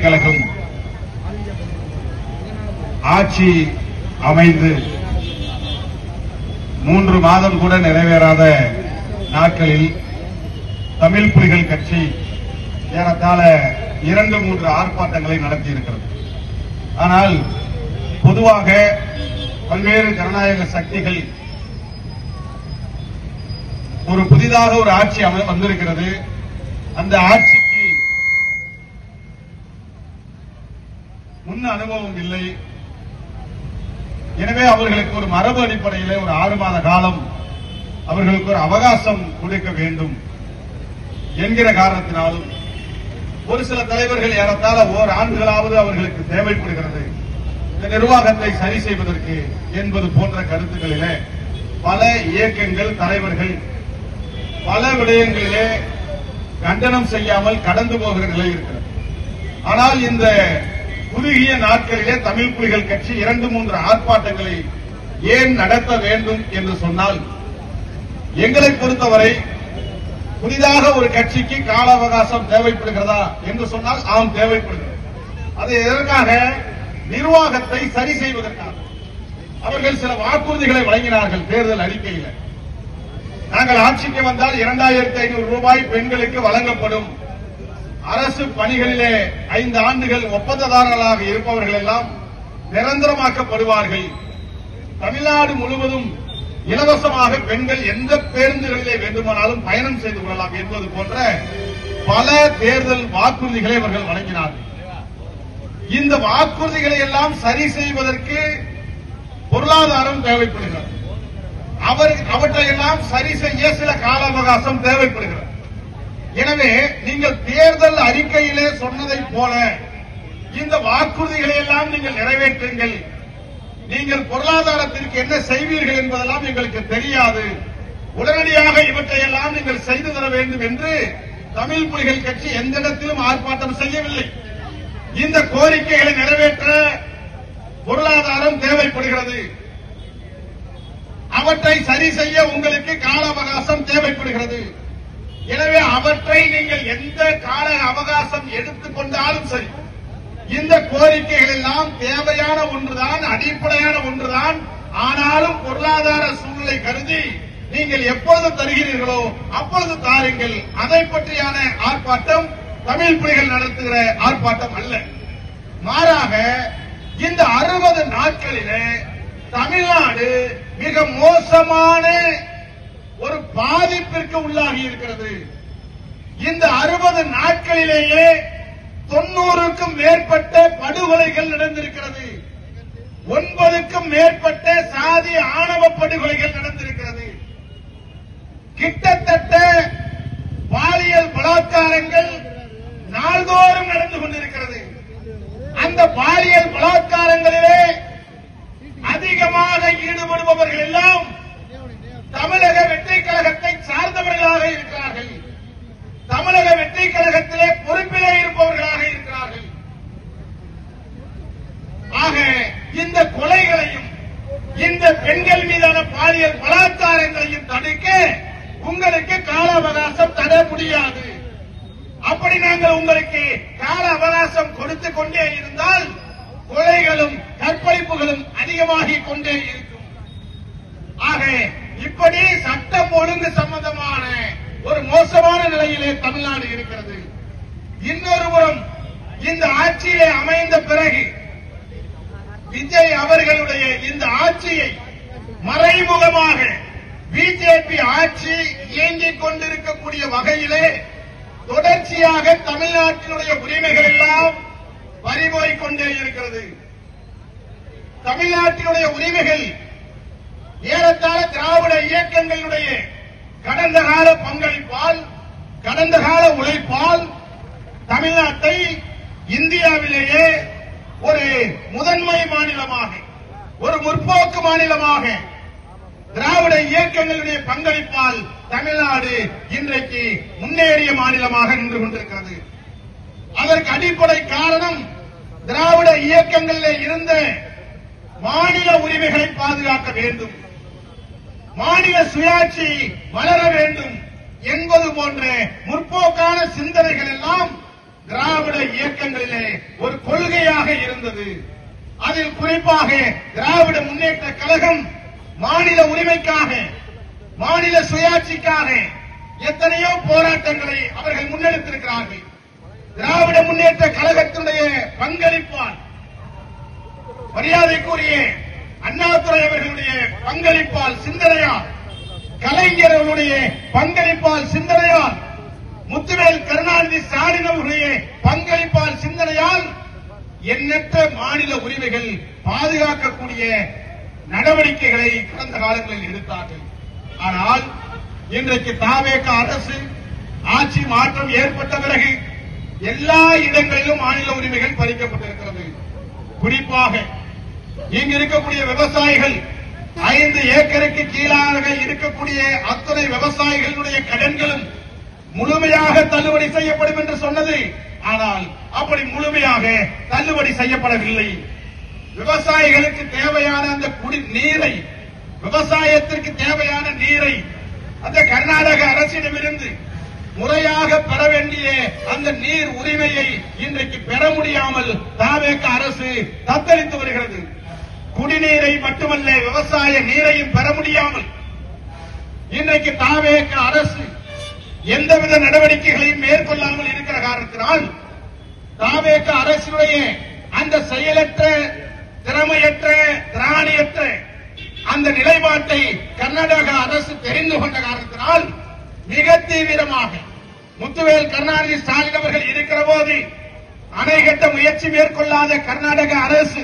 கழகம் ஆட்சி அமைந்து 3 மாதம் கூட நிறைவேறாத நாட்களில் தமிழ் புலிகள் கட்சி ஏறத்தாழ 2-3 ஆர்ப்பாட்டங்களை நடத்தியிருக்கிறது. ஆனால் பொதுவாக பல்வேறு ஜனநாயக சக்திகள் ஒரு புதிதாக ஒரு ஆட்சி வந்திருக்கிறது, அந்த ஆட்சிக்கு முன் அனுபவம் இல்லை, எனவே அவர்களுக்கு ஒரு மரபு அடிப்படையில் ஒரு 6 மாத காலம் அவர்களுக்கு ஒரு அவகாசம் கொடுக்க வேண்டும் என்கிற காரணத்தினாலும் ஒரு சில தலைவர்கள் ஏறத்தாழ ஓராண்டுகளாவது அவர்களுக்கு தேவைப்படுகிறது இந்த நிர்வாகத்தை சரி செய்வதற்கு என்பது போன்ற கருத்துக்களிலே பல இயக்கங்கள் தலைவர்கள் பல விடயங்களிலே கண்டனம் செய்யாமல் கடந்து போகிற நிலை இருக்கிறது. ஆனால் இந்த குறுகிய நாட்களிலே தமிழ் புலிகள் கட்சி 2-3 ஆர்ப்பாட்டங்களை ஏன் நடத்த வேண்டும் என்று சொன்னால், எங்களை பொறுத்தவரை புதிதாக ஒரு கட்சிக்கு கால அவகாசம் தேவைப்படுகிறதா என்று சொன்னால் ஆம் தேவைப்படுகிறது. அது எதற்காக? நிர்வாகத்தை சரி செய்வதற்காக. அவர்கள் சில வாக்குறுதிகளை வழங்கினார்கள் தேர்தல் அறிக்கையில். நாங்கள் ஆட்சிக்கு வந்தால் 2500 ரூபாய் பெண்களுக்கு வழங்கப்படும், அரசு பணிகளிலே 5 ஆண்டுகள் ஒப்பந்ததாரர்களாக இருப்பவர்கள் எல்லாம் நிரந்தரமாக்கப்படுவார்கள், தமிழ்நாடு முழுவதும் இலவசமாக பெண்கள் எந்த பேருந்துகளிலே வேண்டுமானாலும் பயணம் செய்து கொள்ளலாம் என்பது போன்ற பல தேர்தல் வாக்குறுதிகளை அவர்கள் வழங்கினார்கள். இந்த வாக்குறுதிகளை எல்லாம் சரி செய்வதற்கு பொருளாதாரம் தேவைப்படுகிறது. அவற்றையெல்லாம் சரி செய்ய சில கால அவகாசம் தேவைப்படுகிறது. எனவே நீங்கள் தேர்தல் அறிக்கையிலே சொன்னதைப் போல இந்த வாக்குறுதிகளை எல்லாம் நீங்கள் நிறைவேற்றுங்கள், நீங்கள் பொருளாதாரத்திற்கு என்ன செய்வீர்கள் என்பதெல்லாம் எங்களுக்கு தெரியாது, உடனடியாக இவற்றையெல்லாம் நீங்கள் செய்து தர வேண்டும் என்று தமிழ் புலிகள் கட்சி எந்த இடத்திலும் ஆர்ப்பாட்டம் செய்யவில்லை. இந்த கோரிக்கைகளை நிறைவேற்ற பொருளாதாரம் தேவைப்படுகிறது, அவற்றை சரி செய்ய உங்களுக்கு கால அவகாசம் தேவைப்படுகிறது. எனவே அவற்றை நீங்கள் எந்த கால அவகாசம் எடுத்துக் கொண்டாலும் சரி, இந்த கோரிக்கைகள் எல்லாம் தேவையான ஒன்றுதான், அடிப்படையான ஒன்றுதான். ஆனாலும் பொருளாதார சூழ்நிலை கருதி நீங்கள் எப்பொழுது தருகிறீர்களோ அப்பொழுது தாருங்கள். அதை பற்றியான ஆர்ப்பாட்டம் தமிழ் புலிகள் நடத்துகிற ஆர்ப்பாட்டம் அல்ல. மாறாக இந்த 60 நாட்களிலே தமிழ்நாடு மிக மோசமான ஒரு பாதிப்பிற்கு உள்ளாகி இருக்கிறது. இந்த 60 நாட்களிலேயே 90க்கும் மேற்பட்ட படுகொலைகள் நடந்திருக்கிறது, 9க்கும் மேற்பட்ட சாதி ஆணவ படுகொலைகள் நடந்திருக்கிறது, கிட்டத்தட்ட பாலியல் பலாத்காரங்கள் நாள்தோறும் நடந்து கொண்டிருக்கிறது. அந்த பாலியல் பலாத்காரங்களிலே அதிகமாக ஈடுபடுபவர்கள் எல்லாம் தமிழக வெற்றிக் கழகத்தை சார்ந்தவர்களாக இருக்கிறார்கள், தமிழக வெற்றிக் கழகத்திலே பொறுப்பிலே இருப்பவர்களாக இருக்கிறார்கள். ஆக இந்த கொலைகளையும் இந்த பெண்கள் மீதான பாலியல் பலாத்காரங்களையும் தடுக்க உங்களுக்கு கால அவகாசம் தர முடியாது. அப்படி நாங்கள் உங்களுக்கு கால அவகாசம் கொடுத்துக் கொண்டே இருந்தால் கொலைகளும் கற்பழிப்புகளும் அதிகமாகிக் கொண்டே இருக்கும். ஆக இப்படி சட்டம் ஒழுங்கு சம்பந்தமான ஒரு மோசமான நிலையிலே தமிழ்நாடு இருக்கிறது. இன்னொரு புறம் இந்த ஆட்சியிலே அமைந்த பிறகு விஜய் அவர்களுடைய இந்த ஆட்சியை மறைமுகமாக பிஜேபி ஆட்சி இயங்கிக் கொண்டிருக்கக்கூடிய வகையிலே தொடர்ச்சியாக தமிழ்நாட்டினுடைய உரிமைகள் எல்லாம் பறிபோய்க் கொண்டே இருக்கிறது. தமிழ்நாட்டினுடைய உரிமைகள் ஏறத்தாழ திராவிட இயக்கங்களுடைய கடந்த கால பங்களிப்பால், கடந்த கால உழைப்பால் தமிழ்நாட்டை இந்தியாவிலேயே ஒரு முதன்மை மாநிலமாக, ஒரு முற்போக்கு மாநிலமாக, திராவிட இயக்கங்களுடைய பங்களிப்பால் தமிழ்நாடு இன்றைக்கு முன்னேறிய மாநிலமாக நின்று கொண்டிருக்கிறது. அதற்கு அடிப்படை காரணம் திராவிட இயக்கங்களிலே இருந்த மாநில உரிமைகளை பாதுகாக்க வேண்டும், மாநில சுயாட்சி வளர வேண்டும் என்பது போன்ற முற்போக்கான சிந்தனைகள் எல்லாம் திராவிட இயக்கங்களிலே ஒரு கொள்கையாக இருந்தது. அதில் குறிப்பாக திராவிட முன்னேற்ற கழகம் மாநில உரிமைக்காக, மாநில சுயாட்சிக்காக எத்தனையோ போராட்டங்களை அவர்கள் முன்னெடுத்திருக்கிறார்கள். திராவிட முன்னேற்ற கழகத்தினுடைய பங்களிப்பால், மரியாதைக்குரிய அண்ணாதுரை அவர்களுடைய பங்களிப்பால், சிந்தனையால், கலைஞர்களுடைய பங்களிப்பால், சிந்தனையால், முத்துவேல் கருணாநிதி ஸ்டாலின் அவர்களுடைய பங்களிப்பால், சிந்தனையால் எண்ணற்ற மாநில உரிமைகள் பாதுகாக்கக்கூடிய நடவடிக்கைகளை கடந்த காலங்களில் எடுத்தார்கள். ஆனால் இன்றைக்கு தாவேக அரசு ஆட்சி மாற்றம் ஏற்பட்ட பிறகு எல்லா இடங்களிலும் மாநில உரிமைகள் பறிக்கப்பட்டிருக்கிறது. குறிப்பாக இங்கு இருக்கக்கூடிய விவசாயிகள் 5 ஏக்கருக்கு கீழாக இருக்கக்கூடிய அத்தனை விவசாயிகளுடைய கடன்களும் முழுமையாக தள்ளுபடி செய்யப்படும் என்று சொன்னது. ஆனால் அப்படி முழுமையாக தள்ளுபடி செய்யப்படவில்லை. விவசாயிகளுக்கு தேவையான அந்த நீரை, விவசாயத்திற்கு தேவையான நீரை அந்த கர்நாடக அரசிடமிருந்து முறையாக பெற வேண்டிய அந்த நீர் உரிமையை இன்றைக்கு பெற முடியாமல் தாவேக அரசு தத்தளித்து வருகிறது. குடிநீரை மட்டுமல்ல, விவசாய நீரையும் பெற முடியாமல் இன்றைக்கு தாவேக அரசு எந்தவித நடவடிக்கைகளையும் மேற்கொள்ளாமல் இருக்கிற காரணத்தினால் தாவேக அரசுடைய அந்த செயலற்ற, திறமையற்ற, திராணியற்ற அந்த நிலைப்பாட்டை கர்நாடக அரசு தெரிந்து கொண்ட காரணத்தினால் மிக தீவிரமாக முத்துவேல் கருணாநிதி ஸ்டாலின் அவர்கள் இருக்கிற போது அணை கட்ட முயற்சி மேற்கொள்ளாத கர்நாடக அரசு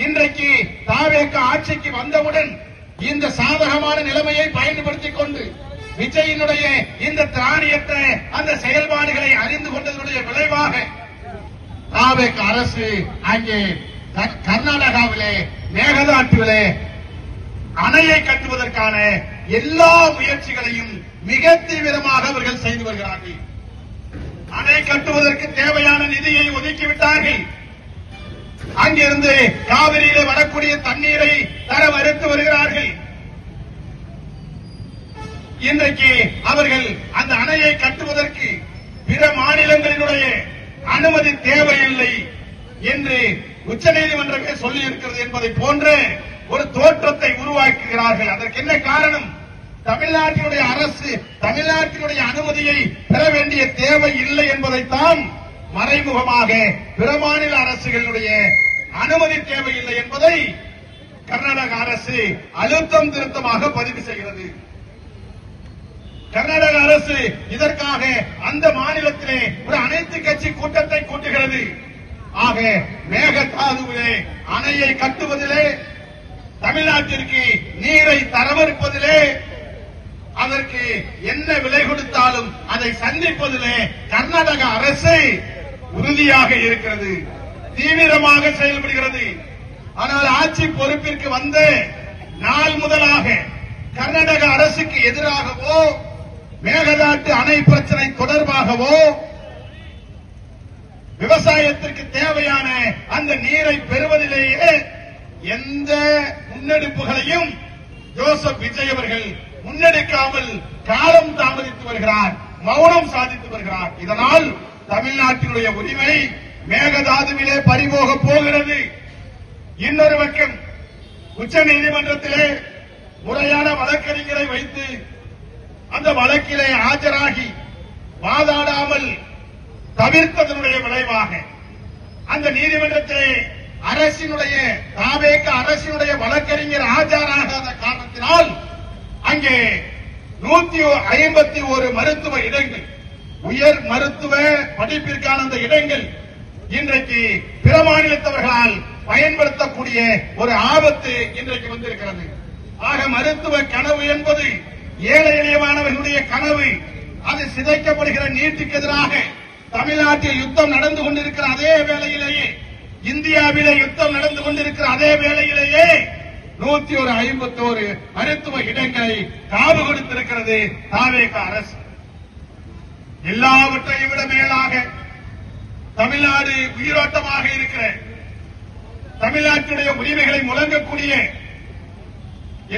இன்றைக்கு தாவேக ஆட்சிக்கு வந்தவுடன் இந்த சாதகமான நிலைமையை பயன்படுத்திக் கொண்டு விஜயினுடைய இந்த திராணியற்ற அந்த செயல்பாடுகளை அறிந்து கொண்டதனுடைய விளைவாக தாவேக அரசு அங்கே கர்நாடகாவிலே, மேகதாட்டுவிலே அணையை கட்டுவதற்கான எல்லா முயற்சிகளையும் மிக தீவிரமாக அவர்கள் செய்து வருகிறார்கள். அணை கட்டுவதற்கு தேவையான நிதியை ஒதுக்கிவிட்டார்கள். அங்கிருந்து காவிரியிலே வரக்கூடிய தண்ணீரை தர மறுத்து வருகிறார்கள். இன்றைக்கு அவர்கள் அந்த அணையை கட்டுவதற்கு பிற மாநிலங்களினுடைய அனுமதி தேவையில்லை என்று உச்சநீதிமன்றமே சொல்லியிருக்கிறது என்பதை போன்ற ஒரு தோற்றத்தை உருவாக்குகிறார்கள். அதற்கு என்ன காரணம்? தமிழ்நாட்டினுடைய அரசு தமிழ்நாட்டினுடைய அனுமதியை பெற வேண்டிய தேவை இல்லை என்பதைத்தான் மறைமுகமாக பிற மாநில அரசுகளுடைய அனுமதி தேவையில்லை என்பதை கர்நாடக அரசு அழுத்தம் திருத்தமாக பதிவு செய்கிறது. கர்நாடக அரசு இதற்காக அந்த மாநிலத்திலே ஒரு அனைத்து கட்சி கூட்டத்தை கூட்டுகிறது. ஆக மேகதாதுவிலே அணையை கட்டுவதிலே, தமிழ்நாட்டிற்கு நீரை தரமறுப்பதிலே, அதற்கு என்ன விலை கொடுத்தாலும் அதை சந்திப்பதிலே கர்நாடக அரசு உறுதியாக இருக்கிறது, தீவிரமாக செயல்படுகிறது. ஆனால் ஆட்சி பொறுப்பிற்கு வந்த நாள் முதலாக கர்நாடக அரசுக்கு எதிராகவோ, மேகதாட்டு அணை பிரச்சனை தொடர்பாகவோ, விவசாயத்திற்கு தேவையான அந்த நீரை பெறுவதிலேயே எந்த முன்னெடுப்புகளையும் ஜோசப் விஜய் அவர்கள் முன்னெடுக்காமல் காலம் தாமதித்து வருகிறார், மௌனம் சாதித்து வருகிறார். இதனால் தமிழ்நாட்டினுடைய உரிமை மேகதாதுவிலே பறிபோக போகிறது. இன்னொரு பக்கம் உச்சநீதிமன்றத்திலே முறையான வழக்கறிஞரை வைத்து அந்த வழக்கிலே ஆஜராகி வாதாடாமல் தவிர்த்ததனுடைய விளைவாக அந்த நீதிமன்றத்திலே அரசினுடைய தாவேக அரசினுடைய வழக்கறிஞர் ஆஜராகாத காரணத்தினால் அங்கே 151 மருத்துவ இடங்கள், உயர் மருத்துவ படிப்பிற்கான அந்த இடங்கள் இன்றைக்கு பிற மாநிலத்தவர்களால் பயன்படுத்தக்கூடிய ஒரு ஆபத்து இன்றைக்கு வந்திருக்கிறது. ஆக மருத்துவ கனவு என்பது ஏழை எளிய மாணவர்களுடைய கனவு. அது சிதைக்கப்படுகிற நீட்டுக்கு எதிராக தமிழ்நாட்டில் யுத்தம் நடந்து கொண்டிருக்கிற அதே வேளையிலேயே, இந்தியாவிலே யுத்தம் நடந்து கொண்டிருக்கிற அதே வேளையிலேயே 151 மருத்துவ இடங்களை காவு கொடுத்திருக்கிறது தாவேக அரசு. எல்லாவற்றையும் விட மேலாக தமிழ்நாடு உயிரோட்டமாக இருக்கிற, தமிழ்நாட்டுடைய உரிமைகளை முழங்கக்கூடிய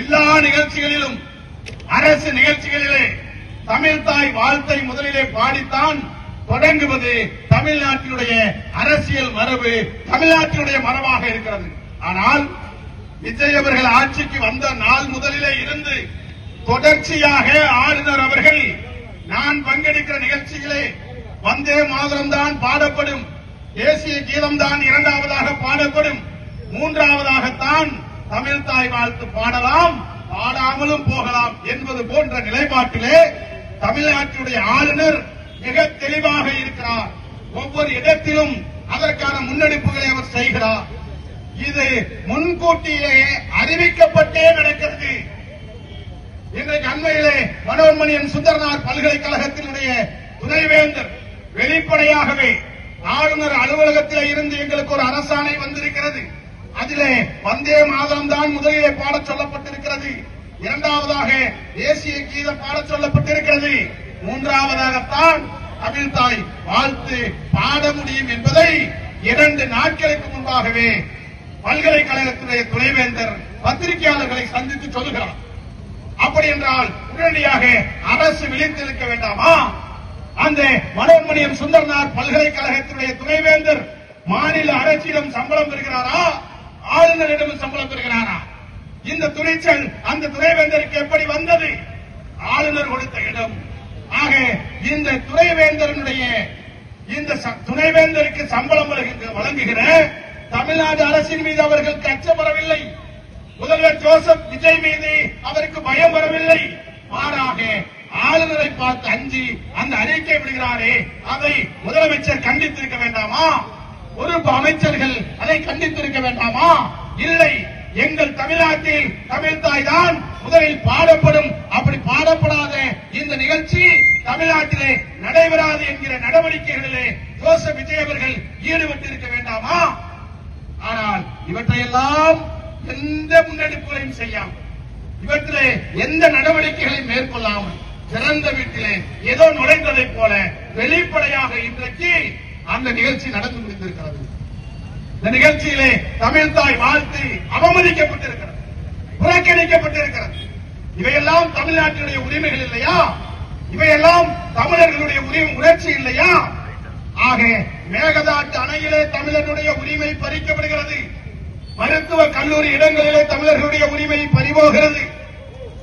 எல்லா நிகழ்ச்சிகளிலும், அரசு நிகழ்ச்சிகளிலே தமிழ் தாய் வாழ்த்தை முதலிலே பாடித்தான் தொடங்குவது தமிழ்நாட்டினுடைய அரசியல் மரபு, தமிழ்நாட்டினுடைய மரபாக இருக்கிறது. ஆனால் விஜய் அவர்கள் ஆட்சிக்கு வந்த நாள் முதலிலே இருந்து தொடர்ச்சியாக ஆளுநர் அவர்கள் நான் பங்கெடுக்கிற நிகழ்ச்சிகளே வந்தே மாதரம் தான் பாடப்படும், தேசிய கீதம் தான் இரண்டாவதாக பாடப்படும், மூன்றாவதாகத்தான் தமிழ் தாய் வாழ்த்து பாடலாம், பாடாமலும் போகலாம் என்பது போன்ற நிலைப்பாட்டிலே தமிழ்நாட்டினுடைய ஆளுநர் மிக தெளிவாக இருக்கிறார். ஒவ்வொரு இடத்திலும் அதற்கான முன்னெடுப்புகளை அவர் செய்கிறார். இது முன்கூட்டியே அறிவிக்கப்பட்டே நடக்கிறது. இன்றைக்கு அண்மையிலே மனோன்மணியன் சுந்தரனார் பல்கலைக்கழகத்தினுடைய துணைவேந்தர் வெளிப்படையாகவே ஆளுநர் அலுவலகத்தில் இருந்து எங்களுக்கு ஒரு அரசாணை வந்திருக்கிறது, அதிலே வந்தே மாதம் தான் முதலிலே பாடச் சொல்லப்பட்டிருக்கிறது, இரண்டாவதாக தேசிய கீதம் பாடச் சொல்லப்பட்டிருக்கிறது, மூன்றாவதாகத்தான் தமிழ் தாய் வாழ்த்து பாட முடியும் என்பதை 2 நாட்களுக்கு முன்பாகவே பல்கலைக்கழகத்துடைய துணைவேந்தர் பத்திரிகையாளர்களை சந்தித்து சொல்லுகிறார். அப்படி என்றால் உடனடியாக அரசு விழித்திருக்க வேண்டாமா? அந்த மனோன்மணியம் சுந்தரனார் பல்கலைக்கழகத்துடைய துணைவேந்தர் மாநில அரசிடம் சம்பளம் பெறுகிறாரா, ஆளுநரிடம் சம்பளம் பெறுகிறாரா? இந்த துணிச்சல் அந்த துணைவேந்தருக்கு எப்படி வந்தது? ஆளுநர் கொடுத்த இடம். ஆக இந்த துணைவேந்தருடைய இந்த துணைவேந்தருக்கு சம்பளம் வழங்குகிற தமிழ்நாடு அரசின் மீது அவர்களுக்கு அச்சம் வரவில்லை. முதல்வர் ஜோசப் விஜய் மீது அவருக்கு பயம் வரவில்லை. மாறாக ஆளுநரை பார்த்து அஞ்சி அந்த அறிக்கை விடுகிறாரே, அதை முதலமைச்சர் கண்டித்திருக்க வேண்டாமா? பொறுப்பு அமைச்சர்கள் அதை கண்டித்திருக்க வேண்டாமா? இல்லை, எங்கள் தமிழ்நாட்டில் தமிழ்தாய் தான் முதலில் பாடப்படும், அப்படி பாடப்படாத இந்த நிகழ்ச்சி தமிழ்நாட்டிலே நடைபெறாது என்கிற நடவடிக்கைகளிலே ஜோசப் விஜய் அவர்கள் ஈடுபட்டிருக்க வேண்டாமா? ஆனால் இவற்றையெல்லாம் எந்த முன்னெடுப்புகளையும் செய்யாமல், இவற்றிலே எந்த நடவடிக்கைகளையும் மேற்கொள்ளாமல் திறந்த வீட்டிலே ஏதோ நுழைந்ததைப் போல வெளிப்படையாக இன்றைக்கு அந்த நிகழ்ச்சி நடந்து முடிந்திருக்கிறது. இந்த நிகழ்ச்சியிலே தமிழ்தாய் வாழ்த்து அவமதிக்கப்பட்டிருக்கிறது, புறக்கணிக்கப்பட்டிருக்கிறது. இவையெல்லாம் தமிழ்நாட்டினுடைய உரிமைகள் இல்லையா? இவையெல்லாம் தமிழர்களுடைய உணர்ச்சி இல்லையா? ஆக மேகதாட்டு அணையிலே தமிழர்களுடைய உரிமை பறிக்கப்படுகிறது, மருத்துவ கல்லூரி இடங்களிலே தமிழர்களுடைய உரிமை பறிபோகிறது,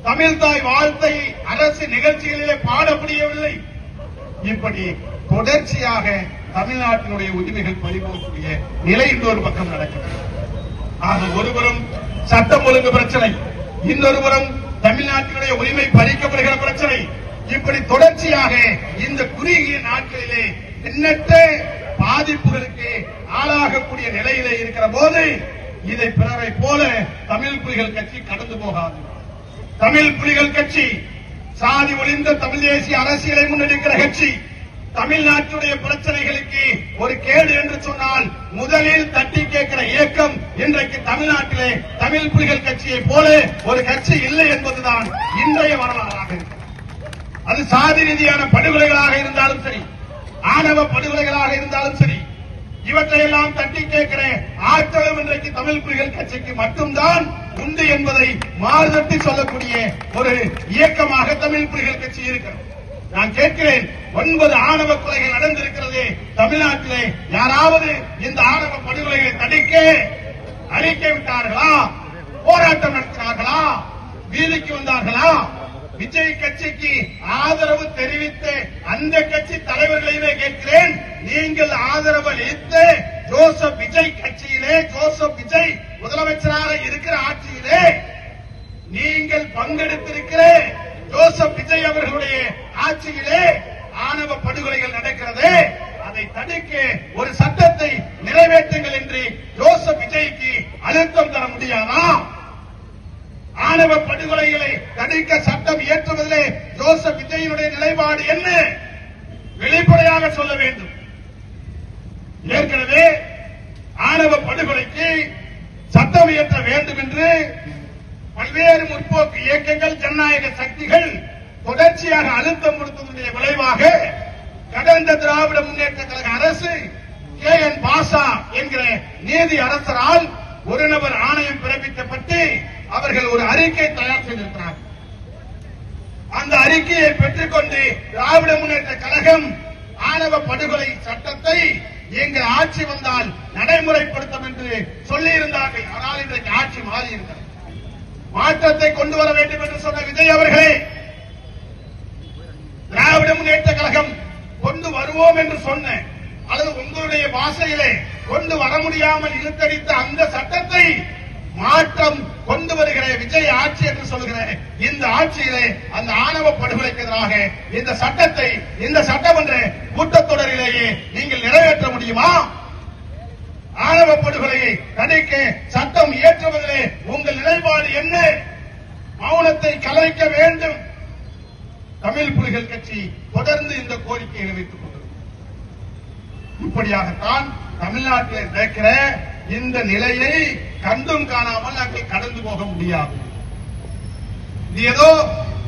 தமிழ்தாய் வாழ்த்தை அரசு நிகழ்ச்சிகளிலே பாட முடியவில்லை. இப்படி தொடர்ச்சியாக தமிழ்நாட்டினுடைய உரிமைகள் பறிபோகக்கூடிய நிலை இன்னொரு பக்கம் நடக்கிறது. ஆக ஒருபுறம் சட்டம் ஒழுங்கு பிரச்சனை, இன்னொருபுறம் தமிழ்நாட்டினுடைய உரிமை பறிக்கப்படுகிற பிரச்சனை, இப்படி தொடர்ச்சியாக இந்த குறுகிய நாட்களிலே எண்ணற்ற பாதிப்புகளுக்கு ஆளாகக்கூடிய நிலையிலே இருக்கிற போது இதை பிறரை போல தமிழ் புலிகள் கட்சி கடந்து போகாது. தமிழ் புலிகள் கட்சி சாதி ஒழிந்த தமிழ் தேசிய அரசியலை முன்னெடுக்கிற கட்சி. தமிழ்நாட்டுடைய பிரச்சனைகளுக்கு ஒரு கேடு என்று சொன்னால் முதலில் தட்டி கேட்கிற இயக்கம் இன்றைக்கு தமிழ்நாட்டிலே தமிழ் புலிகள் கட்சியை போல ஒரு கட்சி இல்லை என்பதுதான் இன்றைய வரலாறாக இருக்கிறது. அது சாதி ரீதியான படுகொலைகளாக இருந்தாலும் சரி, ஆணவ படுகொலைகளாக இருந்தாலும் சரி, இவற்றையெல்லாம் தட்டி கேட்கிற ஆற்றலும் இன்றைக்கு தமிழ் புலிகள் கட்சிக்கு மட்டும்தான் உண்டு என்பதை மாறுதட்டி சொல்லக்கூடிய ஒரு இயக்கமாக தமிழ் புலிகள் கட்சி இருக்கிறது. நான் கேட்கிறேன், 9 ஆணவ கொலைகள் நடந்திருக்கிறது தமிழ்நாட்டிலே. யாராவது இந்த ஆணவ படுகொலைகளை தடுக்க அறிக்கை விட்டார்களா? போராட்டம் நடத்தினார்களா? வீதிக்கு வந்தார்களா? விஜய் கட்சிக்கு ஆதரவு தெரிவித்த அந்த கட்சி தலைவர்களையுமே கேட்கிறேன், நீங்கள் ஆதரவு அளித்து ஜோசப் விஜய் கட்சியிலே, ஜோசப் விஜய் முதலமைச்சராக இருக்கிற ஆட்சியிலே நீங்கள் பங்கெடுத்திருக்கிற ஜோசப் விஜய் அவர்களுடைய ஆட்சியிலே ஆணவ படுகொலைகள் நடக்கிறது, அதை தடுக்க ஒரு சட்டத்தை நிறைவேற்றுங்கள் என்று ஜோசப் விஜய்க்கு அழுத்தம் தர முடியாதா? ஆணவ படுகொலைகளை தடுக்க சட்டம் இயற்றுவதிலே ஜோசப் விஜயினுடைய நிலைப்பாடு என்ன? வெளிப்படையாக சொல்ல வேண்டும். ஏற்கனவே ஆணவ படுகொலைக்கு சட்டம் இயற்ற வேண்டும் என்று பல்வேறு முற்போக்கு இயக்கங்கள், ஜனநாயக சக்திகள் தொடர்ச்சியாக அழுத்தம் கொடுத்ததனுடைய விளைவாக கடந்த திராவிட முன்னேற்ற கழக அரசு KN பாஷா என்கிற நீதி அரசரால் ஒரு நபர் ஆணையம் பிறப்பிக்கப்பட்டு அவர்கள் ஒரு அறிக்கை தயார் செய்திருக்கிறார்கள். அந்த அறிக்கையை பெற்றுக்கொண்டு திராவிட முன்னேற்ற கழகம் ஆணவ படுகொலை சட்டத்தை எங்கள் ஆட்சி வந்தால் நடைமுறைப்படுத்தும் என்று சொல்லியிருந்தார்கள். ஆனால் இன்றைக்கு ஆட்சி மாறி இருக்கிறது. மாற்றத்தை கொண்டு வர வேண்டும் என்று சொன்ன விஜய் அவர்களே, திராவிட முன்னேற்ற கழகம் கொண்டு வருவோம் என்று சொன்ன அல்லது உங்களுடைய பாஷையிலே கொண்டு வர முடியாமல் இழுத்தடித்த அந்த சட்டத்தை மாற்றம் கொண்டு வருகிற விஜய் ஆட்சி என்று சொல்லுகிற இந்த ஆட்சியிலே அந்த ஆணவ படுகொலைக்கு எதிராக இந்த சட்டத்தை இந்த சட்டமன்ற கூட்டத்தொடரிலேயே நீங்கள் நிறைவேற்ற முடியுமா? ஆணவ படுகொலையை தடுக்க சட்டம் இயற்றுவதிலே உங்கள் நிலைப்பாடு என்ன? மௌனத்தை கலைக்க வேண்டும். தமிழ் புலிகள் கட்சி தொடர்ந்து இந்த கோரிக்கையை வைத்துக் கொண்டிருக்கிறது. இப்படியாகத்தான் தமிழ்நாட்டில் நடக்கிற இந்த நிலையை கண்டும் காணாமல் நாங்கள் கடந்து போக முடியாது. இது ஏதோ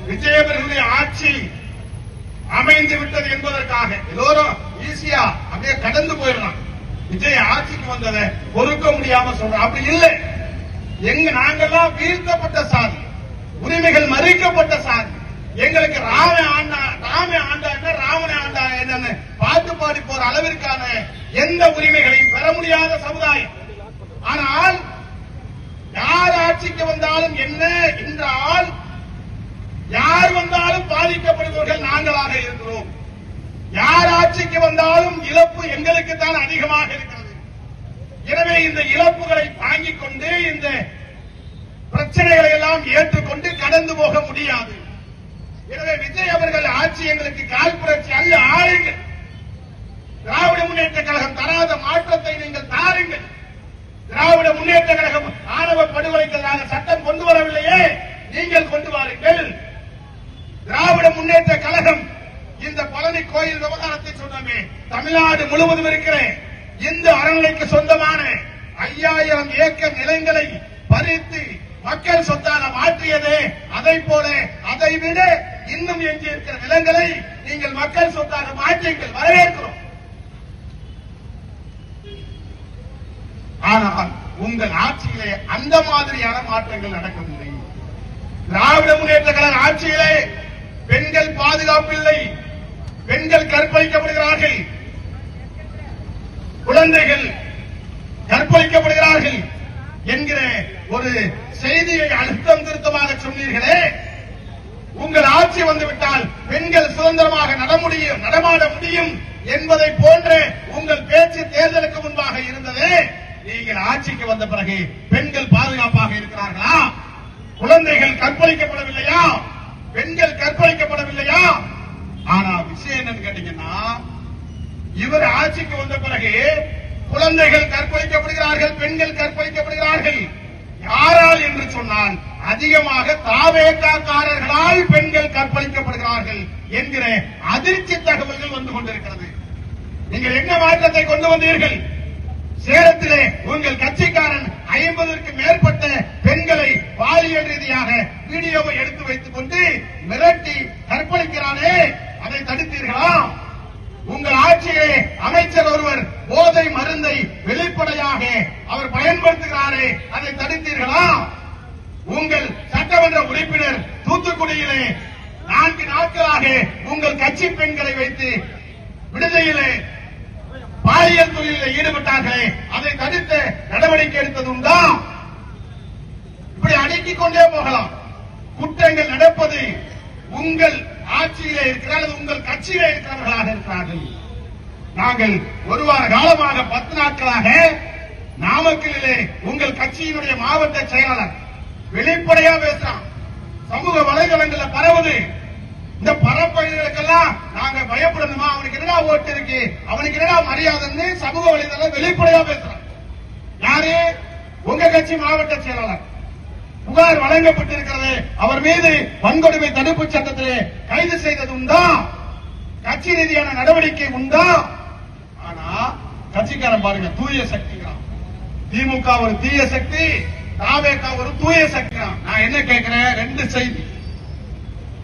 விஜய் அவர்களுடைய ஆட்சி அமைந்து விட்டது என்பதற்காக எல்லோரும் ஈஸியா அப்படியே கடந்து போயிடலாம். விஜய் ஆட்சிக்கு வந்ததை பொறுக்க முடியாம சொல்றோம். அப்படி இல்லை. நாங்கெல்லாம் வீழ்த்தப்பட்ட சாதி, உரிமைகள் மறுக்கப்பட்ட சாதி. எங்களுக்கு ராம ஆண்டா ராவண ஆண்டா என்னன்னு பாட்டு பாடி போற அளவிற்கான எந்த உரிமைகளையும் பெற முடியாத சமுதாயம். ஆனால் யார் ஆட்சிக்கு வந்தாலும் என்ன என்றால், யார் வந்தாலும் பாதிக்கப்படுபவர்கள் நாங்களாக இருக்கிறோம். யார் ஆட்சிக்கு வந்தாலும் இழப்பு எங்களுக்கு தான் அதிகமாக இருக்கிறது. எனவே இந்த இழப்புகளை தாங்கிக் கொண்டு இந்த பிரச்சனைகளை எல்லாம் ஏற்றுக்கொண்டு கடந்து போக முடியாது. எனவே விஜய் அவர்கள் ஆட்சி எங்களுக்கு கால் புரட்சி அல்ல, ஆளுங்கள். திராவிட முன்னேற்ற கழகம் தராத மாற்றத்தை நீங்கள் தாருங்கள். திராவிட முன்னேற்ற கழகம் ஆணவ படுகொலைக்கு சட்டம் கொண்டு வரவில்லையே, நீங்கள் கொண்டு வாருங்கள். திராவிட முன்னேற்ற கழகம் இந்த பழனி கோயில் விவகாரத்தை சொன்னமே, தமிழ்நாடு முழுவதும் இருக்கிற இந்து அறநிலைக்கு சொந்தமான 5000 ஏக்கர் நிலங்களை பறித்து மக்கள் சொத்தாக மாற்றியது. அதை போல அதை விட இன்னும் எஞ்சி இருக்கிற நிலங்களை நீங்கள் மக்கள் சொத்தாக மாற்றீர்கள், வரவேற்கிறோம். ஆனால் உங்கள் ஆட்சியிலே அந்த மாதிரியான மாற்றங்கள் நடக்கவில்லை. திராவிட முன்னேற்ற கழக ஆட்சியிலே பெண்கள் பாதுகாப்பில்லை, பெண்கள் கற்பழிக்கப்படுகிறார்கள், குழந்தைகள் கற்பழிக்கப்படுகிறார்கள் என்கிற ஒரு செய்தியை அழுத்தம் திருத்தமாக சொன்னீர்களே. உங்கள் ஆட்சி வந்துவிட்டால் பெண்கள் சுதந்திரமாக நடமாட முடியும் என்பதை போன்ற உங்கள் பேச்சு தேர்தலுக்கு முன்பாக இருந்தது. நீங்கள் ஆட்சிக்கு வந்த பிறகு பெண்கள் பாதுகாப்பாக இருக்கிறார்களா? குழந்தைகள் கற்பழிக்கப்படவில்லையா? பெண்கள் கற்பழிக்கப்படவில்லையா? ஆனா விஷயம் என்னன்னு கேட்டீங்கன்னா, இவர் ஆட்சிக்கு வந்த பிறகு குழந்தைகள் கற்பழிக்கப்படுகிறார்கள், பெண்கள் கற்பழிக்கப்படுகிறார்கள். யாரால் என்று சொன்னால் அதிகமாக தாவேக்காரர்களால் பெண்கள் கற்பழிக்கப்படுகிறார்கள் என்கிற அதிர்ச்சி தகவல்கள் வந்து கொண்டிருக்கிறது. நீங்கள் என்ன மாற்றத்தை கொண்டு வந்தீர்கள்? சேலத்திலே உங்கள் கட்சிக்காரன் 50ற்கு மேற்பட்ட பெண்களை பாலியல் ரீதியாக வீடியோவை எடுத்து வைத்துக் கொண்டு மிரட்டி கற்பழிக்கிறானே, அதை தடுத்தீர்களா? உங்கள் ஆட்சியிலே அமைச்சர் ஒருவர் போதை மருந்தை வெளிப்படையாக அவர் பயன்படுத்துகிறாரே, அதை தடுத்தீர்களா? உங்கள் சட்டமன்ற உறுப்பினர் தூத்துக்குடியிலே 4 நாட்களாக உங்கள் கட்சி பெண்களை வைத்து விடுதியிலே பாலியல் தொழிலில் ஈடுபட்டார்களே, அதை தடுத்த நடவடிக்கை எடுத்தது உண்டா? இப்படி அடுக்கிக் கொண்டே போகலாம். குற்றங்கள் நடப்பது உங்கள் ஆட்சியிலே இருக்கிற அல்லது உங்கள் கட்சியிலே இருக்கிறவர்களாக இருக்கிறார்கள். நாங்கள் ஒரு வார காலமாக 10 நாட்களாக நாமக்கலிலே உங்கள் கட்சியினுடைய மாவட்ட செயலாளர் வெளிப்படையா பேசுறான். சமூக வலைதளங்களில் பரவுது. இந்த பரப்பைகளுக்கெல்லாம் நாங்க பயப்படணுமா? அவனுக்கு என்னடா ஓட்டு இருக்கு, அவனுக்கு என்னடா மரியாதைன்னு சமூக வலைதளம் வெளிப்படையா பேசுறான். யாரு? உங்க கட்சி மாவட்ட செயலாளர். புகார் வழங்கப்பட்டிருக்கிறது. அவர் மீது வன்கொடுமை தடுப்பு சட்டத்திலே கைது செய்தது உண்டா? கட்சி ரீதியான நடவடிக்கை உண்டா? ஆனா கட்சிக்காரன் பாருங்க, தூய சக்திங்கிறான். திமுக ஒரு தீய சக்தி, தாவேக ஒரு தூய சக்திங்கிறான். நான் என்ன கேட்கிறேன்? 2 செய்தி.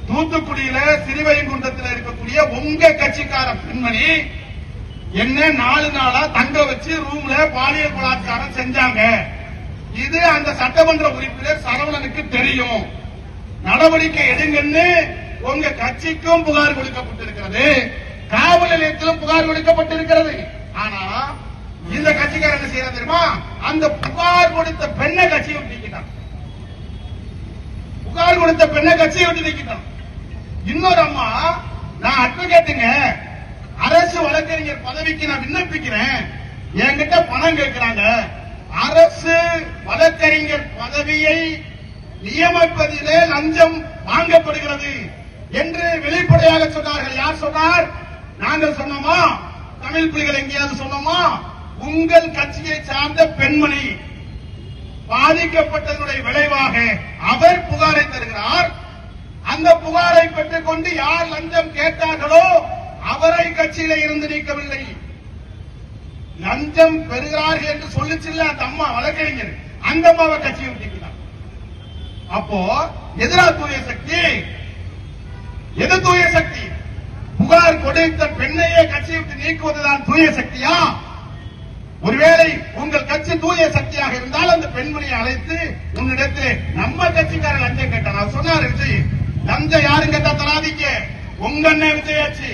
தூத்துக்குடியில சிறுவைகுண்டத்தில் இருக்கக்கூடிய உங்க கட்சிக்கார பெண்மணி என்ன 4 நாளா தங்க வச்சு ரூம்ல பாலியல் பலாத்காரம் செஞ்சாங்க. இது அந்த சட்டமன்ற உறுப்பினர் சரவணனுக்கு தெரியும். நடவடிக்கை எடுங்கன்னு உங்க கட்சிக்கும் புகார் கொடுக்கப்பட்டிருக்கிறது. காவல் நிலையத்திலும் புகார் கொடுக்கப்பட்டிருக்கிறது. ஆனா இந்த கட்சிக்காரர் என்ன செய்யறாங்க தெரியுமா? அந்த புகார் கொடுத்த பெண்ணை கட்சியை விட்டு நீக்கிட்டான். புகார் கொடுத்த பெண்ணை கட்சியை விட்டு நீக்கிட்டான். இன்னொரு அம்மா, நான் அட்வொகேட்டுங்க, அரசு வழக்கறிஞர் பதவிக்கு நான் விண்ணப்பிக்கிறேன், என்கிட்ட பணம் கேட்கிறாங்க, அரசு வழக்கறிஞர் பதவியை நியமிப்பதிலே லஞ்சம் வாங்கப்படுகிறது என்று வெளிப்படையாக சொன்னார்கள். யார் சொன்னார்? நாங்கள் சொன்னோமா? தமிழ் புலிகள் எங்கேயாவது சொன்னோமா? உங்கள் கட்சியை சார்ந்த பெண்மணி பாதிக்கப்பட்டதனுடைய விளைவாக அவர் புகாரை தருகிறார். அந்த புகாரை பெற்றுக் கொண்டு யார் லஞ்சம் கேட்டார்களோ அவரை கட்சியில இருந்து நீக்கவில்லை. லஞ்சம் பெறுகிறார்கள் என்று சொல்லிச்சில்ல அந்த அம்மா வழக்கறிஞர், அந்த அம்மாவை கட்சியை விட்டுக்கிறார். அப்போ எதிரா தூய சக்தி? எது தூய சக்தி? புகார் கொடுத்த பெண்ணையே கட்சியை விட்டு நீக்குவதுதான் தூய சக்தியா? ஒருவேளை உங்கள் கட்சி தூய சக்தியாக இருந்தால் அந்த பெண்மணியை அழைத்து உன்னிடத்தில் நம்ம கட்சிக்காரர் லஞ்சம் கேட்டார் சொன்னார் விஜய். லஞ்சம் யாரும் கேட்டா தராதீங்க. உங்க அண்ணன் விஜயாச்சு,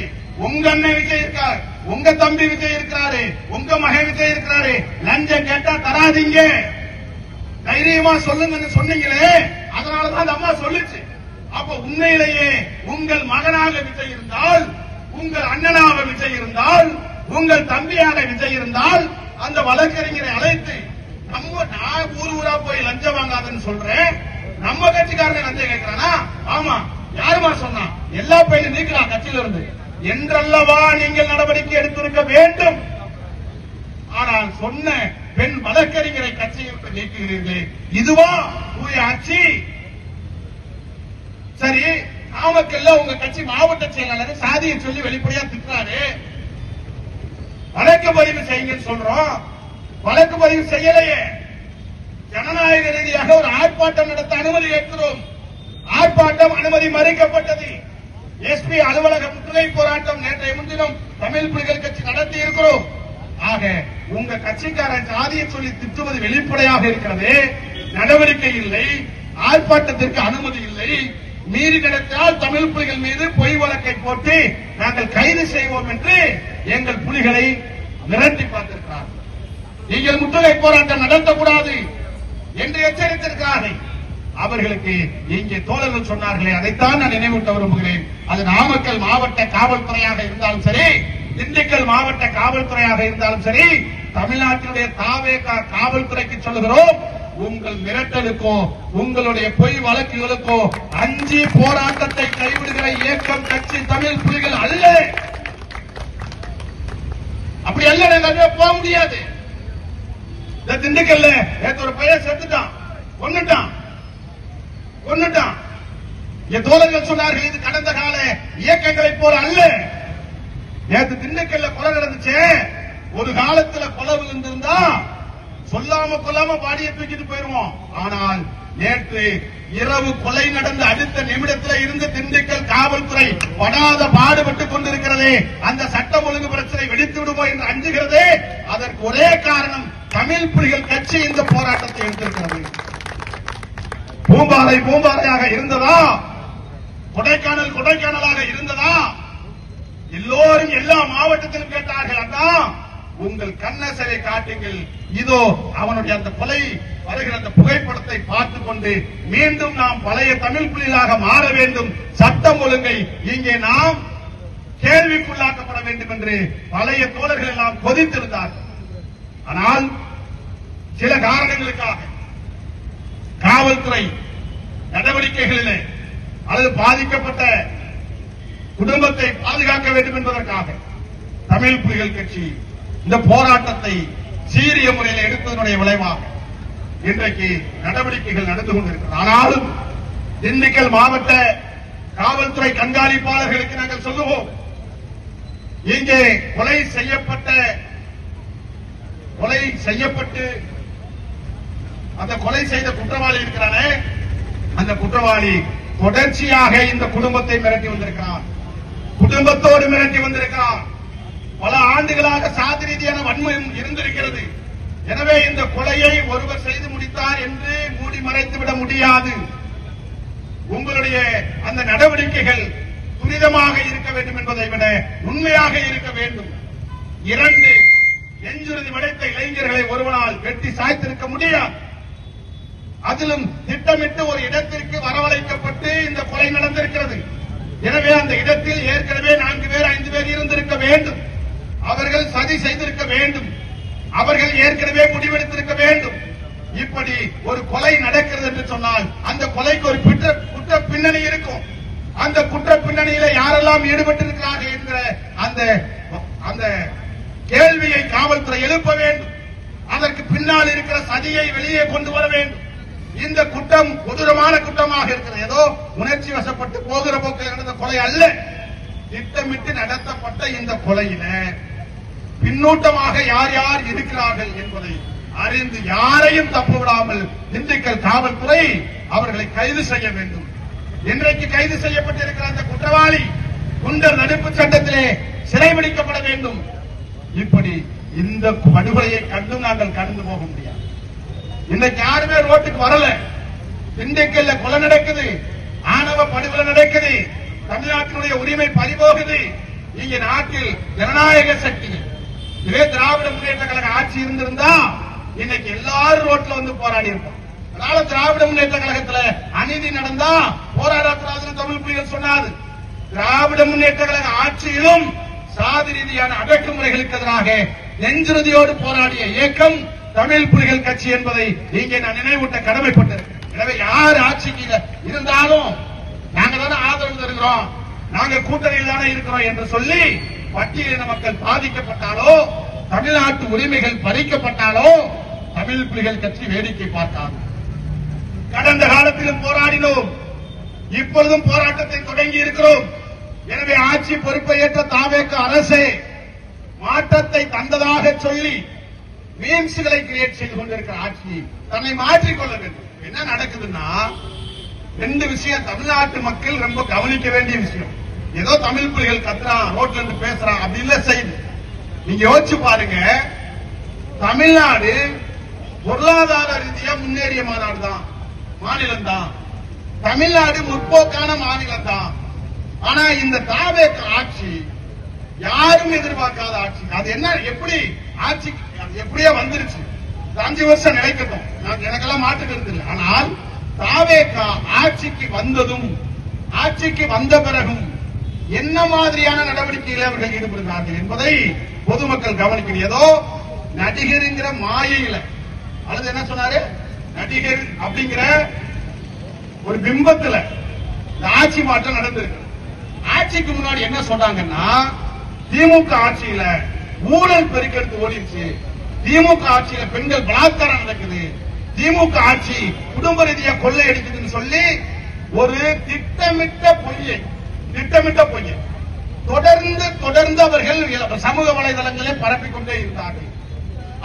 உங்க அண்ணன் விஜய் இருக்கார், உங்க தம்பி விஜய் இருக்கிறாரு, உங்க மகன் விஜய் இருக்கிறாரு, லஞ்சம் கேட்டா தராதீங்க, தைரியமா சொல்லுங்கன்னு சொன்னீங்களே, அதனாலதான் அந்த அம்மா சொல்லுச்சு. அப்ப உண்மையிலேயே உங்கள் மகனாக விஜய் இருந்தால், உங்கள் அண்ணனாக விஜய் இருந்தால், உங்கள் தம்பியாக விஜய் இருந்தால் அந்த வழக்கறிஞரை அழைத்து நான் ஊரா போய் லஞ்சம் வாங்காதன்னு சொல்றேன், நம்ம கட்சிக்காரனை லஞ்சம் கேட்கிறானா? ஆமா, யாருமா சொன்னா? எல்லா பையனும் நீக்கலாம் கட்சியில இருந்து என்றல்லவா நீங்கள் நடவடிக்கை எடுத்திருக்க வேண்டும். ஆனால் சொன்ன பெண் வழக்கறிஞரை கட்சியை விட்டு நீக்குகிறீர்களே, இதுவா தூய ஆட்சி? சரி, நாமக்கல்ல உங்க கட்சி மாவட்ட செயலாளர் சாதியை சொல்லி வெளிப்படையா திட்டுறாரு, வழக்கு பதிவு செய்யுங்கன்னு சொல்றோம், வழக்கு பதிவு செய்யலையே. ஜனநாயக ரீதியாக ஒரு ஆர்ப்பாட்டம் நடத்த அனுமதி கேட்கிறோம், ஆர்ப்பாட்டம் அனுமதி மறுக்கப்பட்டது. எஸ்பி அலுவலக முற்றுகை போராட்டம் நேற்றைய முன்தினம் தமிழ் புலிகள் கட்சி நடத்தி இருக்கிறோம். ஆக உங்க கட்சிக்காரன் சாதியை சொல்லி திட்டுவது வெளிப்படையாக இருக்கிறது, நடவடிக்கை இல்லை, ஆர்ப்பாட்டத்திற்கு அனுமதி இல்லை, மீறி நடத்தினால் தமிழ் புலிகள் மீது பொய் வழக்கை போட்டு நாங்கள் கைது செய்வோம் என்று எங்கள் புலிகளை மிரட்டி பார்த்திருக்கிறார். நீங்கள் முற்றுகை போராட்டம் நடத்தக்கூடாது என்று எச்சரித்திருக்கிறார்கள். அவர்களுக்கு இங்கே தோழர்கள் சொன்னார்களே, அதைத்தான் நான் நினைவூட்ட விரும்புகிறேன். அது நாமக்கல் மாவட்ட காவல்துறையாக இருந்தாலும் சரி, திண்டுக்கல் மாவட்ட காவல்துறையாக இருந்தாலும் சரி, தமிழ்நாட்டினுடைய தாவேகா காவல்துறைக்கு சொல்லுகிறோம், உங்கள் மிரட்டலுக்கோ உங்களுடைய பொய் வழக்குகளுக்கோ அஞ்சி போராட்டத்தை கைவிடுகிற இயக்கம் கட்சி தமிழ் புலிகள் அல்ல. அப்படி அல்ல, நாங்கள் போக முடியாது. திண்டுக்கல்ல நேற்று ஒரு பையன் செத்துட்டான், கொன்னுட்டான். என் தோழர்கள் சொன்னார்கள், இது கடந்த கால இயக்கங்களை போல அல்ல. நேற்று திண்டுக்கல்ல கொலை நடந்துச்சு. ஒரு காலத்துல கொலை விழுந்திருந்தா சொல்லாம கொல்லாம பாடியை தூக்கிட்டு போயிருவோம். ஆனால் நேற்று இரவு கொலை நடந்த அடுத்த நிமிடத்தில் இருந்து திண்டுக்கல் காவல்துறை படாத பாடுபட்டுக் கொண்டிருக்கிறது. அந்த சட்டம் ஒழுங்கு பிரச்சனை வெடித்து விடுமோ என்று அஞ்சுகிறது. அதற்கு ஒரே காரணம், தமிழ் புலிகள் கட்சி இந்த போராட்டத்தை எடுத்திருக்கிறது. பூம்பாறையாக இருந்ததா, கொடைக்கானலாக இருந்ததா, எல்லோரும் எல்லா மாவட்டத்திலும் கேட்டார்கள். அதான் உங்கள் கண்ணசரை காட்டுங்கள், இதோ அவனுடைய அந்த கொலை வருகிற அந்த புகைப்படத்தை பார்த்துக் கொண்டு மீண்டும் நாம் பழைய தமிழ் புலிகளாக மாற வேண்டும், சட்டம் ஒழுங்கை இங்கே நாம் கேள்விக்குள்ளாக்கப்பட வேண்டும் என்று பழைய தோழர்கள் எல்லாம் கொதித்திருந்தார்கள். ஆனால் சில காரணங்களுக்காக காவல்துறை நடவடிக்கைகளிலே அல்லது பாதிக்கப்பட்ட குடும்பத்தை பாதுகாக்க வேண்டும் என்பதற்காக தமிழ் புலிகள் கட்சி இந்த போராட்டத்தை சீரிய முறையில் எடுப்பதனுடைய விளைவாக இன்றைக்கு நடவடிக்கைகள் நடந்து கொண்டிருக்கிறது. ஆனாலும் திண்டுக்கல் மாவட்ட காவல்துறை கண்காணிப்பாளர்களுக்கு நாங்கள் சொல்லுவோம், இங்கே கொலை செய்யப்பட்டு அந்த கொலை செய்த குற்றவாளி இருக்கிறானே, அந்த குற்றவாளி தொடர்ச்சியாக இந்த குடும்பத்தை மிரட்டி வந்திருக்கிறார், குடும்பத்தோடு மிரட்டி வந்திருக்கிறார். பல ஆண்டுகளாக சாதி ரீதியான வன்மையும் இருந்திருக்கிறது. எனவே இந்த கொலையை ஒருவர் செய்து முடித்தார் என்று மூடி மறைத்துவிட முடியாது. உங்களுடைய அந்த நடவடிக்கைகள் புனிதமாக இருக்க வேண்டும் என்பதை விட உண்மையாக இருக்க வேண்டும். 2 நெஞ்சுறுதி படைத்த இளைஞர்களை ஒருவனால் வெட்டி சாய்த்திருக்க முடியாது. அதிலும் திட்டமிட்டு ஒரு இடத்திற்கு வரவழைக்கப்பட்டு இந்த கொலை நடந்திருக்கிறது. எனவே அந்த இடத்தில் ஏற்கனவே 4 பேர் 5 பேர் இருந்திருக்க வேண்டும். அவர்கள் சதி செய்திருக்க வேண்டும். அவர்கள் ஏற்கனவே முடிவெடுத்திருக்க வேண்டும். இப்படி ஒரு கொலை நடக்கிறது என்று சொன்னால் அந்த கொலைக்கு ஒரு குற்ற பின்னணி இருக்கும். அந்த குற்ற பின்னணியில யாரெல்லாம் ஈடுபட்டிருக்கிறார்கள் என்கிற அந்த கேள்வியை காவல்துறை எழுப்ப வேண்டும். அதற்கு பின்னால் இருக்கிற சதியை வெளியே கொண்டு வர வேண்டும். இந்த குற்றம் கொடூரமான குற்றமாக இருக்கிறது. ஏதோ உணர்ச்சி வசப்பட்டு போகிற போக்கில் நடந்த கொலை அல்ல. திட்டமிட்டு நடத்தப்பட்ட இந்த கொலையில பின்னூட்டமாக யார் யார் இருக்கிறார்கள் என்பதை அறிந்து யாரையும் தப்பு விடாமல் திண்டுக்கல் காவல்துறை அவர்களை கைது செய்ய வேண்டும். இன்றைக்கு கைது செய்யப்பட்டிருக்கிற அந்த குற்றவாளி குண்டர் தடுப்பு சட்டத்திலே சிறைபிடிக்கப்பட வேண்டும். இப்படி இந்த படுகொலையை கண்டும் நாங்கள் கடந்து போக முடியாது. இன்னைக்கு யாருமே ரோட்டுக்கு வரல. திண்டுக்கல்ல கொலை நடக்குது, ஆணவ படுகொலை நடக்குது, தமிழ்நாட்டினுடைய உரிமை பறிபோகுது. இங்க நாட்டில் ஜனநாயக சக்தி இதே திராவிட முன்னேற்ற கழக ஆட்சி இருந்திருந்தா இன்னைக்கு எல்லாரும் ரோட்ல வந்து போராடி இருப்போம். அதனால திராவிட முன்னேற்ற கழகத்துல அநீதி நடந்தா போராடக்கூடாதுன்னு தமிழ் புலிகள் சொன்னாது. திராவிட முன்னேற்ற கழக ஆட்சியிலும் சாதி ரீதியான அடக்குமுறைகளுக்கு எதிராக நெஞ்சுறுதியோடு போராடிய இயக்கம் தமிழ் புலிகள் கட்சி என்பதை இங்கே நான் நினைவூட்ட கடமைப்பட்டிருக்கிறேன். எனவே யார் ஆட்சிக்கு இருந்தாலும் நாங்க தானே ஆதரவு தருகிறோம், நாங்க கூட்டணியில் தானே இருக்கிறோம் என்று சொல்லி பட்டியலின மக்கள் பாதிக்கப்பட்டாலோ தமிழ்நாட்டு உரிமைகள் பறிக்கப்பட்டாலோ தமிழ் புலிகள் கட்சி வேடிக்கை பார்த்தார். கடந்த காலத்திலும் போராடினோம், இப்பொழுதும் போராட்டத்தை தொடங்கி இருக்கிறோம். எனவே ஆட்சி பொறுப்பை ஏற்ற தாவேக அரசே மாற்றத்தை தந்ததாக சொல்லி மீம்ஸ்களை கிரியேட் செய்து கொண்டிருக்கிற ஆட்சி தன்னை மாற்றிக்கொள்ள வேண்டும். என்ன நடக்குதுன்னா 2 விஷயம் தமிழ்நாட்டு மக்கள் ரொம்ப கவனிக்க வேண்டிய விஷயம். ஏதோ தமிழ் புலிகள் கத்துறான், ரோட்ல இருந்து பேசுறான் அப்படி இல்ல செய்து. நீங்க யோசிச்சு பாருங்க, தமிழ்நாடு பொருளாதார ரீதியா முன்னேறிய மாநிலம் தான். தமிழ்நாடு முற்போக்கான மாநிலம் தான். ஆனா இந்த தாவேக ஆட்சி யாரும் எதிர்பார்க்காத ஆட்சி. அது என்ன எப்படி ஆட்சி எப்படியே வந்துருச்சு. 5 வருஷம் நிலைக்கட்டும், எனக்கெல்லாம் மாற்றுக்கிறது இல்லை. ஆனால் தாவேக ஆட்சிக்கு வந்ததும் ஆட்சிக்கு வந்த பிறகும் என்ன மாதிரியான நடவடிக்கைகளை அவர்கள் ஈடுபடுகிறார்கள் என்பதை பொதுமக்கள் கவனிக்கணும். ஏதோ நடிகருங்கிற மாயையில அல்லது என்ன சொன்னாரு நடிகர் அப்படிங்கிற ஒரு பிம்பத்துல ஆட்சி மாற்றம் நடந்திருக்கு. ஆட்சிக்கு முன்னாடி என்ன சொன்னாங்கன்னா திமுக ஆட்சியில ஊழல் பெருக்கெடுத்து ஓடிடுச்சு, திமுக ஆட்சியில பெண்கள் பலாத்காரம் நடக்குது, திமுக ஆட்சி குடும்ப ரீதியா கொள்ளை அடிக்குதுன்னு சொல்லி ஒரு திட்டமிட்ட பொய்யை தொடர்ந்து அவர்கள் சமூக வலைதளங்களே பரப்பிக் கொண்டே இருந்தார்கள்.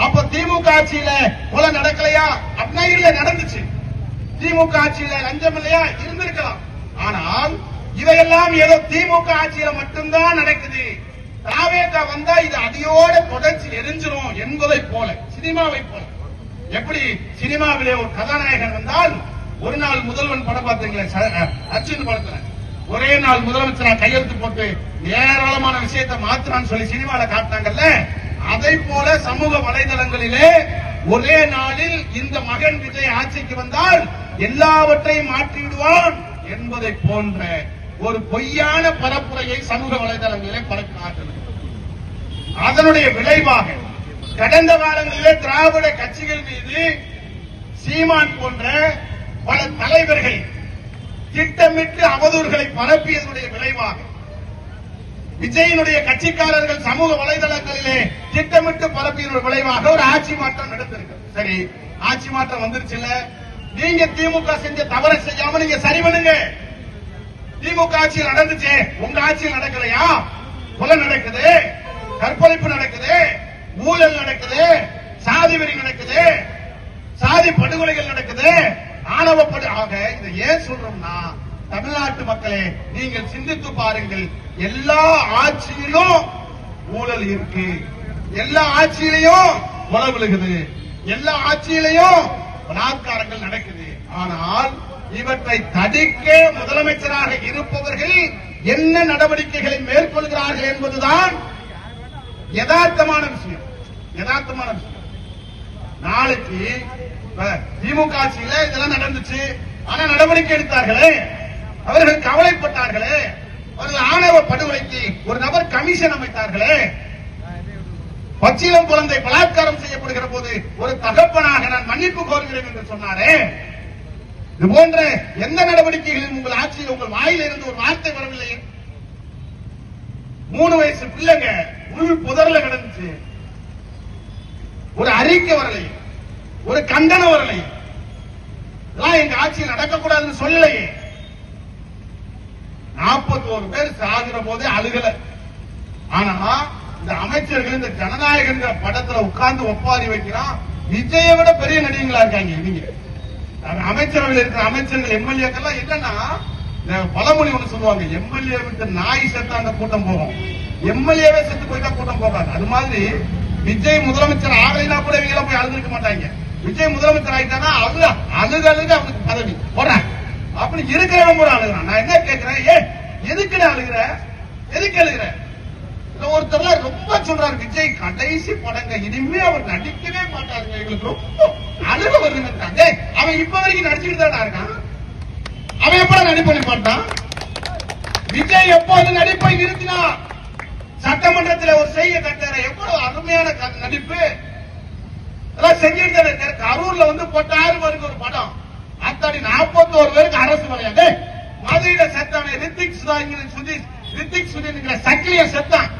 அப்ப திமுக ஆட்சியில கொலை நடக்கலையா அப்படின்னா இல்ல, நடந்துச்சு. திமுக ஆட்சியில லஞ்சம் இல்லையா, இருந்திருக்கலாம். ஆனால் இவையெல்லாம் ஏதோ திமுக ஆட்சியில மட்டும்தான் நடக்குது, தாவேகா வந்தா இது அடியோட தொடர்ச்சி எரிஞ்சிரும் என்பதை போல, சினிமாவை போல. எப்படி சினிமாவிலே ஒரு கதாநாயகன் வந்தால் ஒரு நாள் முதல்வன் படம் பார்த்தீங்களா, அர்ஜுன் படத்துல ஒரே நாள் முதலமைச்சரா கையெழுத்து போட்டு ஏராளமான விஷயத்தை மாத்திரான்னு சொல்லி சினிமால காட்டினாங்கல்ல, அதை போல சமூக வலைதளங்களிலே ஒரே நாளில் இந்த மகன் விஜய் ஆட்சிக்கு வந்தால் எல்லாவற்றையும் மாற்றிவிடுவான் என்பதை போன்ற ஒரு பொய்யான பரப்புரையை சமூக வலைதளங்களிலே பரப்பினார்கள். அதனுடைய விளைவாக கடந்த காலங்களிலே திராவிட கட்சிகள் மீது சீமான் போன்ற பல தலைவர்கள் திட்டமிட்டு அவதூறுகளை பரப்பியதனுடைய விளைவாக விஜயினுடைய கட்சிக்காரர்கள் சமூக வலைதளங்களிலே திட்டமிட்டு பரப்பியதனுடைய விளைவாக ஒரு ஆட்சி மாற்றம் நடந்திருக்கு. சரி, ஆட்சி மாற்றம் வந்துருச்சு இல்ல, நீங்க திமுக செஞ்ச தவறை செய்யாம நீங்க சரி பண்ணுங்க. திமுக ஆட்சியில் நடந்துச்சு, உங்க ஆட்சியில் நடக்கலையா? கொலை நடக்குது, கற்பழிப்பு நடக்குது, ஊழல் நடக்குது, சாதி வெறி நடக்குது, சாதி படுகொலைகள் நடக்குது, ஆணவ ஆக இதை ஏன் சொல்றோம்னா, தமிழ்நாட்டு மக்களே நீங்கள் சிந்தித்து பாருங்கள். எல்லா ஆட்சியிலும் ஊழல் இருக்கு, எல்லா ஆட்சியிலையும் கொலை விழுகுது, எல்லா ஆட்சியிலையும் பலாத்காரங்கள் நடக்குது. ஆனால் இவற்றை தடுக்க முதலமைச்சராக இருப்பவர்கள் என்ன நடவடிக்கைகளை மேற்கொள்கிறார்கள் என்பதுதான் யதார்த்தமான விஷயம். யதார்த்தமான விஷயம். நாளைக்கு திமுக ஆட்சியில இதெல்லாம் நடந்துச்சு, ஆனா நடவடிக்கை எடுத்தார்களே, அவர்கள் கவலைப்பட்டார்களே, அவர்கள் ஆணவ படுகொலைக்கு ஒரு நபர் கமிஷன் அமைத்தார்களே, பச்சிளம் குழந்தை பலாத்காரம் செய்யப்படுகிற போது ஒரு தகப்பனாக நான் மன்னிப்பு கோருகிறேன் என்று சொன்னாரே, இது போன்ற எந்த நடவடிக்கைகளிலும் உங்கள் ஆட்சியில் உங்கள் வாயில இருந்து ஒரு வார்த்தை வரவில்லையே. 3 வயசு பிள்ளைங்க உள் புதர்ல கிடந்துச்சு, ஒரு அறிக்கை வரலையே, ஒரு கண்டனம் வரலையே. இதெல்லாம் எங்க ஆட்சியில் நடக்கக்கூடாதுன்னு சொல்லலையே. 41 பேர் சாகிற போதே அழுகல. ஆனா இந்த அமைச்சர்கள் இந்த ஜனநாயகங்கிற படத்துல உட்கார்ந்து ஒப்பாரி வைக்கிறான். விஜயை விட பெரிய நடிகங்களா இருக்காங்க நீங்க. அமைச்சரவையில் இருக்கிற அமைச்சர்கள் எம்எல்ஏக்கெல்லாம் என்னன்னா, பழமொழி ஒண்ணு சொல்லுவாங்க, எம்எல்ஏ விட்டு நாய் செத்தா அந்த கூட்டம் போகும், எம்எல்ஏவே செத்து போயிட்டா கூட்டம் போகாது. அது மாதிரி விஜய் முதலமைச்சர் ஆகலைன்னா கூட இவங்க போய் அழுதுக்க மாட்டாங்க. விஜய் முதலமைச்சர் ஆயிட்டானா அழுக அவனுக்கு பதவி போடுறேன் அப்படி இருக்கிறவன் கூட அழுகிறான். நான் என்ன கேட்கிறேன், எதுக்கு அழுகிற, எதுக்கு அழுகிற? ஒருத்தர் ரொம்ப சொல்றாரு, விஜய் கடைசி படங்க இனிமே அவர் நடிக்கவே மாட்டாருங்க, எங்களுக்கு ரொம்ப அழுக வருதுங்க. அவன் இப்ப வரைக்கும் நடிச்சுட்டு தான் இருக்கான். அவன் எப்ப நடிப்பை மாட்டான்? விஜய் எப்போது நடிப்பை நிறுத்தினான்? சட்டமன்றத்தில் ஒரு செய்ய கட்டார எவ்வளவு அருமையான நடிப்பு செஞ்சிருக்க. கரூர்ல வந்து போட்டாரு வரைக்கும் ஒரு படம், அத்தாடி 41 பேருக்கு அரசு விளையாடு. மதுரையில செத்தான ரித்திக் சுதீர் சக்கிலிய செத்தான்.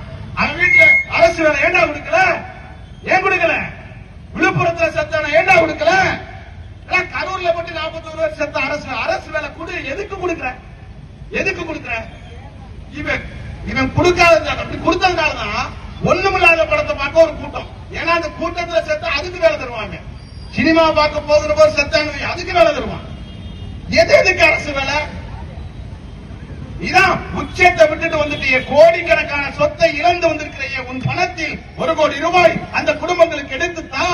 அவன் வீட்டுல அரசு வேலை ஏண்டா கொடுக்கல? ஏன் கொடுக்கல? விழுப்புரத்துல செத்தான ஏண்டா கொடுக்கல? கரூர்ல மட்டும் 41 பேர் செத்த அரசு வேலை கொடு. எதுக்கு கொடுக்கற? எதுக்கு கொடுக்கற? இவன் கொடுக்காத அப்படி கொடுத்ததுனாலதான் ஒண்ணுமில்லாத படத்தை பார்க்க ஒரு கூட்டம். ஏன்னா அந்த கூட்டத்துல செத்தா அதுக்கு வேலை தருவாங்க. சினிமா பார்க்க போகிற போது செத்தாங்க, அதுக்கு வேலை தருவாங்க. எதுக்கு அரசு வேலை? இதான் உச்சத்தை விட்டுட்டு வந்துட்டு கோடிக்கணக்கான சொத்தை இழந்து வந்திருக்கிற உன் பணத்தில் 1 கோடி ரூபாய் அந்த குடும்பங்களுக்கு எடுத்துத்தா.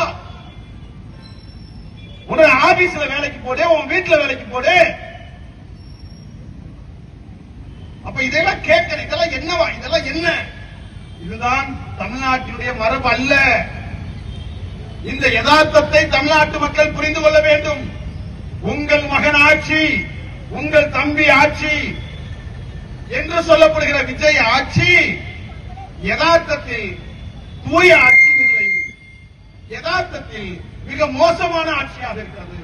உன் ஆபீஸ்ல வேலைக்கு போடு, உன் வீட்டுல வேலைக்கு போடு. அப்ப இதெல்லாம் கேட்கணும். இதெல்லாம் என்னவா? இதெல்லாம் என்ன? இதுதான் தமிழ்நாட்டினுடைய மரபு அல்ல. இந்த யதார்த்தத்தை தமிழ்நாட்டு மக்கள் புரிந்து கொள்ள வேண்டும். உங்கள் மகன் ஆட்சி, உங்கள் தம்பி ஆட்சி என்று சொல்லப்படுகிற விஜய் ஆட்சி யதார்த்தத்தில் தூய ஆட்சி இல்லை. யதார்த்தத்தில் மிக மோசமான ஆட்சியாக இருக்கிறது.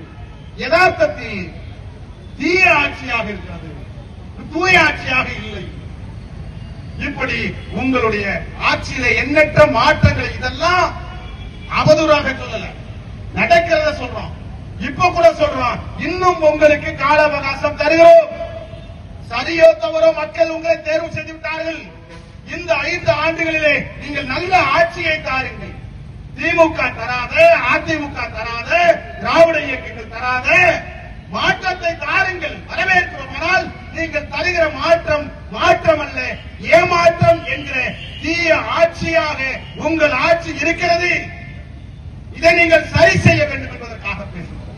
யதார்த்தத்தில் தீய ஆட்சியாக இருக்கிறது, தூய ஆட்சியாக இல்லை. இப்படி உங்களுடைய ஆட்சியில எண்ணற்ற மாற்றங்கள், இதெல்லாம் அவதூறாக சொல்லல, நடக்கிறத சொல்றோம். இப்ப கூட சொல்றோம், இன்னும் உங்களுக்கு கால அவகாசம் தருகிறோம். சரியோ தவறோ மக்கள் உங்களை தேர்வு செய்து விட்டார்கள். இந்த 5 ஆண்டுகளிலே நீங்கள் நல்ல ஆட்சியை தாருங்கள். திமுக தராத, அதிமுக தராத, திராவிட இயக்கங்கள் தராத மாற்றத்தை தாருங்கள், வரவேற்கிறோம். ஆனால் நீங்கள் தருகிற மாற்றம் அல்ல, ஏமாற்றம் என்கிற தீய ஆட்சியாக உங்கள் ஆட்சி இருக்கிறது. இதை நீங்கள் சரி செய்ய வேண்டும் என்பதற்காக பேசுகிறோம்.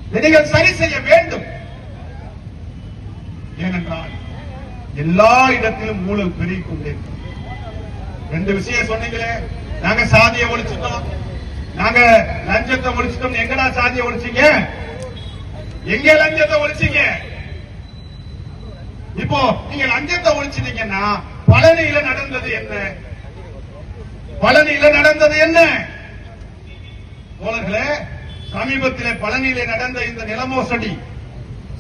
இதை நீங்கள் சரி செய்ய வேண்டும். ஏனென்றால் எல்லா இடத்திலும் ஊழல் பெருகிக் கொண்டே. 2 விஷயம் சொன்னீங்களே, நாங்க சாதியை ஒழிச்சிட்டோம், நாங்க லஞ்சத்தை ஒழிச்சிட்டோம். எங்கடா சாதியை ஒழிச்சீங்க? எங்க லஞ்சத்தை ஒழிச்சீங்க? இப்போ நீங்க லஞ்சத்தை ஒழிச்சிட்டீங்கன்னா பழனியில நடந்தது என்ன? பழனியில நடந்தது என்ன? தோழர்களே, சமீபத்திலே பழனியிலே நடந்த இந்த நில மோசடி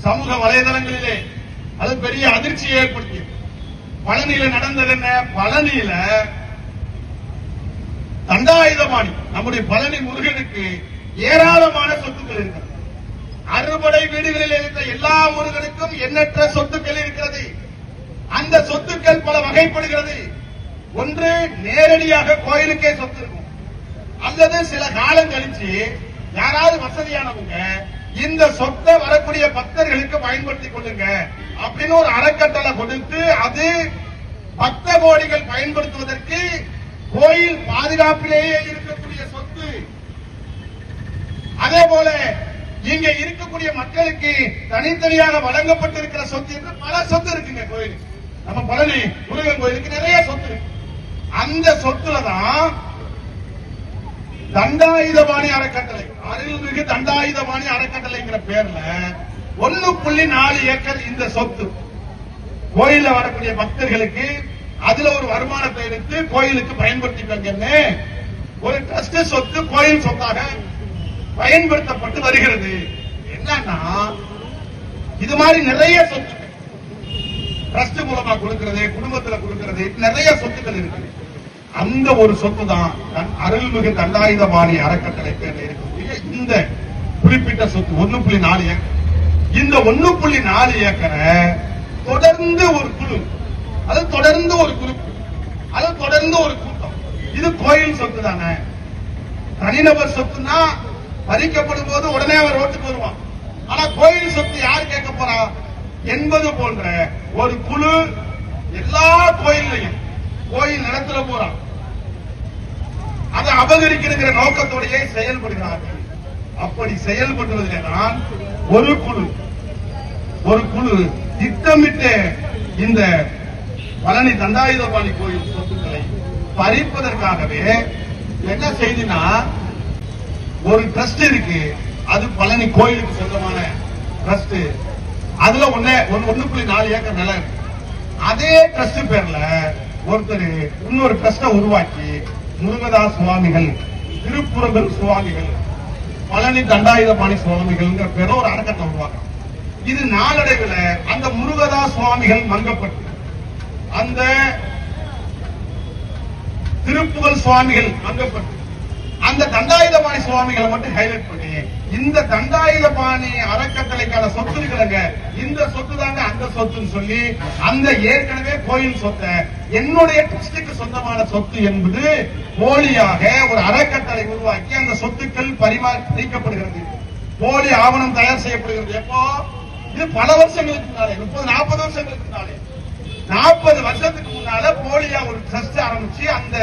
சமூக வலைதளங்களிலே அது பெரிய அதிர்ச்சியை ஏற்படுத்தியது. பழனியில நடந்தது என்ன? பழனியில தண்டாயுதபாணி நம்முடைய பழனி முருகனுக்கு ஏராளமான சொத்துக்கள் இருக்கிறது. அறுபடை வீடுகளில் இருக்கிற எல்லா முருகனுக்கும் எண்ணற்ற சொத்துக்கள் இருக்கிறது. அந்த சொத்துக்கள் பல வகைப்படுகிறது. ஒன்று, நேரடியாக கோயிலுக்கே சொத்து இருக்கும், அல்லது சில காலம் கழிச்சு யாராவது வசதியானவங்க இந்த சொத்தை வரக்கூடிய பக்தர்களுக்கு பயன்படுத்திக் கொள்ளுங்க அப்படின்னு ஒரு அறக்கட்டளை கொடுத்து, அது பக்த கோடிகள் பயன்படுத்துவதற்கு கோயில் பாதுகாப்பிலேயே இருக்கக்கூடிய சொத்து. அதே போல இங்க இருக்கக்கூடிய மக்களுக்கு தனித்தனியாக வழங்கப்பட்டிருக்கிற சொத்து என்று பல சொத்து இருக்குங்க கோயிலுக்கு. நம்ம பழனி முருகன் கோயிலுக்கு நிறைய சொத்து இருக்கு. அந்த சொத்துலதான் தண்டாயுதபாணி அறக்கட்டளை, அருள்மிகு தண்டாயுதபாணி அறக்கட்டளைங்கிற பேர்ல 1.4 ஏக்கர் இந்த சொத்து கோயில்ல வரக்கூடிய பக்தர்களுக்கு அதுல ஒரு வருமானத்தை எடுத்து கோயிலுக்கு பயன்படுத்திக்கங்கன்னு ஒரு ட்ரஸ்ட் சொத்து கோயில் சொத்தாக பயன்படுத்தப்பட்டு வருகிறது. என்னன்னா இது மாதிரி நிறைய சொத்து ட்ரஸ்ட் மூலமா கொடுக்கிறது, குடும்பத்துல கொடுக்கிறது, நிறைய சொத்துக்கள் இருக்கு. அந்த ஒரு சொத்து தான் அருள்மிகு தண்டாயுதபாணி அறக்கட்டளை பேர்ல இருக்கக்கூடிய இந்த குறிப்பிட்ட சொத்து 1.4 ஏக்கர். இந்த 1.4 ஏக்கரை தொடர்ந்து ஒரு குழு, அது தொடர்ந்து ஒரு குரூப், அது தொடர்ந்து ஒரு கூட்டம். இது கோயில் சொத்து தானே. தனிநபர் சொத்துனா பறிக்கப்படும் போது உடனே அவர் ரோட்டுக்கு வருவான். ஆனா கோயில் சொத்து யார் கேட்க போறா என்பது போன்ற ஒரு குழு எல்லா கோயிலையும் கோயில் நிலத்துல போறான். அதை அபகரிக்கிற நோக்கத்தோடையே செயல்படுகிறார்கள். அப்படி செயல்படுவதில்தான் ஒரு குழு திட்டமிட்டு இந்த பழனி தண்டாயுதபாணி கோயில் சொத்துக்களை பறிப்பதற்காகவே என்ன செய்தினா, ஒரு ட்ரஸ்ட் இருக்கு, அது பழனி கோயிலுக்கு சொந்தமான ட்ரஸ்ட். அதுல 1.4 ஏக்கர் நிலம் இருக்கு. அதே ட்ரஸ்ட் பேர்ல ஒருத்தர் இன்னொரு ட்ரஸ்ட உருவாக்கி முருகதாஸ் சுவாமிகள், திருப்புரங்கல் சுவாமிகள், பழனி தண்டாயுதபாணி சுவாமிகள் பேர ஒரு அறக்கட்டளை உருவாக்கம். இது நாளடைவில் அந்த முருகதாஸ் சுவாமிகள் மங்கப்பட்டு அந்த திருப்புகழ் சுவாமிகள் மங்கப்பட்டு அந்த தண்டாயுதபாணி சுவாமிகளை மட்டும் ஹைலைட் பண்ணி இந்த தண்டாயுதபாணி அறக்கட்டளைக்கான சொத்து இருக்கிறாங்க, இந்த சொத்து தாங்க அந்த சொத்துன்னு சொல்லி அந்த ஏற்கனவே கோயில் சொத்தை என்னுடைய ட்ரஸ்டுக்கு சொந்தமான சொத்து என்பது போலியாக ஒரு அறக்கட்டளை உருவாக்கி அந்த சொத்துக்கள் பறிக்கப்படுகிறது. போலி ஆவணம் தயார் செய்யப்படுகிறது. எப்போ? இது பல வருஷங்களுக்கு முன்னாலே, 30-40 வருஷங்களுக்கு முன்னாலே, 40 வருஷத்துக்கு முன்னால போலியா ஒரு ட்ரஸ்ட் ஆரம்பிச்சு அந்த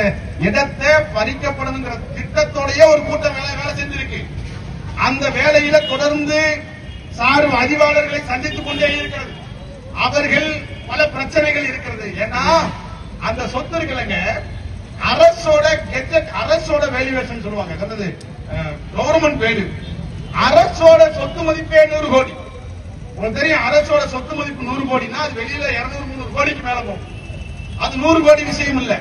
இடத்தை பறிக்கப்படுங்கிற திட்டத்தோடய ஒரு கூட்டம் வேலை செஞ்சிருக்கு. அந்த வேலையில தொடர்ந்து சார்பு அதிவாளர்களை சந்தித்துக் கொண்டே இருக்கிறது. அவர்கள் பல பிரச்சனைகள் இருக்கிறது. ஏன்னா அந்த சொத்து இருக்குல்லங்க, அரசோட கெஜெட், அரசோட வேல்யூவேஷன் சொல்லுவாங்க, கவர்மெண்ட் வேல்யூ. அரசோட சொத்து மதிப்பே 100 கோடி. உங்களுக்கு தெரியும், அரசோட சொத்து மதிப்பு 100 கோடினா அது வெளியில 200-300 கோடிக்கு மேல போகும். அது 100 கோடி விஷயம் இல்ல,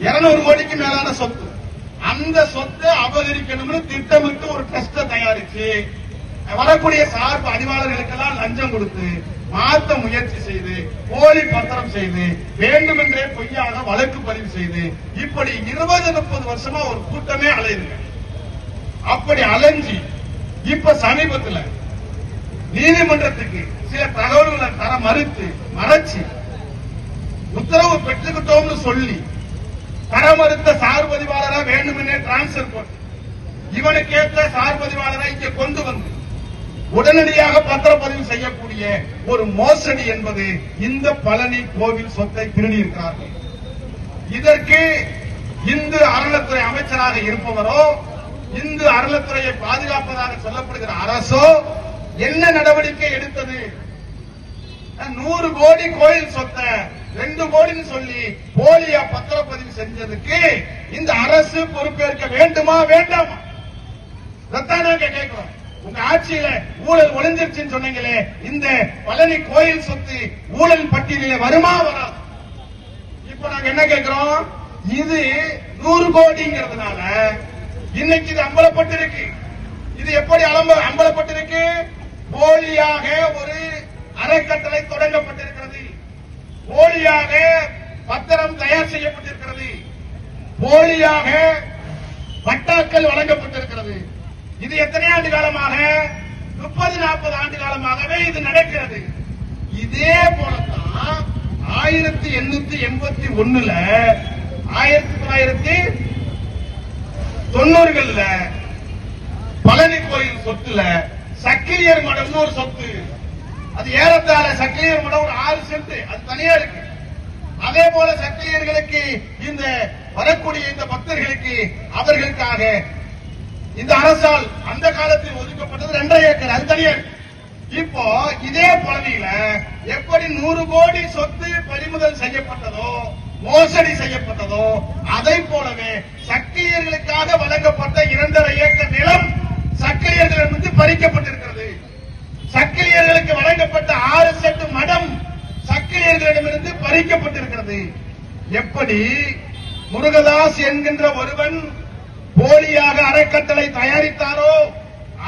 200 கோடிக்கு மேலான சொத்து. அந்த சொத்தை அபகரிக்கணும்னு திட்டமிட்டு ஒரு ட்ரஸ்ட தயாரிச்சு வரக்கூடிய சார்பு அதிவாளர்களுக்கெல்லாம் லஞ்சம் கொடுத்து மாற்ற முயற்சி செய்து போலி பத்திரம் செய்து வேண்டுமென்றே பொய்யாக வழக்கு பதிவு செய்து இப்படி 20-30 வருஷமா ஒரு கூட்டமே அலையுங்க. அப்படி அலைஞ்சி இப்ப சமீபத்தில் நீதிமன்றத்துக்கு சில தகவல்களை தர மறைச்சு உத்தரவு பெற்றுக்கிட்டோம்னு சொல்லி தர மறுத்த சார்பதிவாளரா வேண்டுமென்றே டிரான்ஸ்பர் போட்டு இவனுக்கு ஏற்ற சார்பதிவாளரை இங்கே கொண்டு வந்து உடனடியாக பத்திரப்பதிவு செய்யக்கூடிய ஒரு மோசடி என்பது இந்த பழனி கோவில் சொத்தை திருடியிருக்கிறார்கள். இதற்கு இந்து அறநிலைத்துறை அமைச்சராக இருப்பவரோ, இந்து அறநிலைத்துறையை பாதுகாப்பதாக சொல்லப்படுகிற அரசோ என்ன நடவடிக்கை எடுத்தது? 100 கோடி கோயில் சொத்தை 2 கோடின்னு சொல்லி போலியா பத்திரப்பதிவு செஞ்சதுக்கு இந்த அரசு பொறுப்பேற்க வேண்டுமா வேண்டாமா? நாங்க கேட்கிறோம். உங்க ஆட்சியில ஊழல் ஒளிஞ்சிருச்சுன்னு சொன்னீங்களே, இந்த பழனி கோயில் சொத்து ஊழல் பட்டியலிலே வருமா வராது? இப்ப நாங்க என்ன கேட்கிறோம்? இது 100 கோடிங்கிறதுனால இன்னைக்கு இது அம்பலப்பட்டிருக்கு. இது எப்படி அம்பலப்பட்டிருக்கு? போலியாக ஒரு அறக்கட்டளை தொடங்கப்பட்டிருக்கிறது, போலியாக பத்திரம் தயார் செய்யப்பட்டிருக்கிறது, போலியாக பட்டாக்கள் வழங்கப்பட்டிருக்கிறது. இது எத்தனை ஆண்டு காலமாக? 30-40 ஆண்டு காலமாகவே இது நடக்கிறது. இதே போலத்தான் 1881 1990களில் பழனி கோயில் சொத்துல சக்கிலியர் மடம்னு ஒரு சொத்து, அது ஏறத்தாழ சக்கிலியர் மடம் ஒரு 6 சென்ட், அது தனியா இருக்கு. அதே போல சக்கிலியர்களுக்கு இந்த வரக்கூடிய இந்த பக்தர்களுக்கு அவர்களுக்காக இந்த அரசால் அந்த காலத்தில் ஒதுக்கப்பட்டது 2.5 ஏக்கர், அது தனியா இருக்கு. இப்போ இதே பகுதியில எப்படி 100 கோடி சொத்து பறிமுதல் செய்யப்பட்டதோ, மோசடி செய்யப்பட்டதோ, அதை போலவே சக்கிலியர்களுக்காக வழங்கப்பட்ட 2.5 ஏக்கர் நிலம் சக்கிலியர்களிடமிருந்து பறிக்கப்பட்டிருக்கிறது. சக்கிலியர்களுக்கு வழங்கப்பட்ட 6 செட்டு மடம் சக்கிலியர்களிடமிருந்து பறிக்கப்பட்டிருக்கிறது. எப்படி முருகதாஸ் என்கின்ற ஒருவன் போலியாக அறக்கட்டளை தயாரித்தாரோ,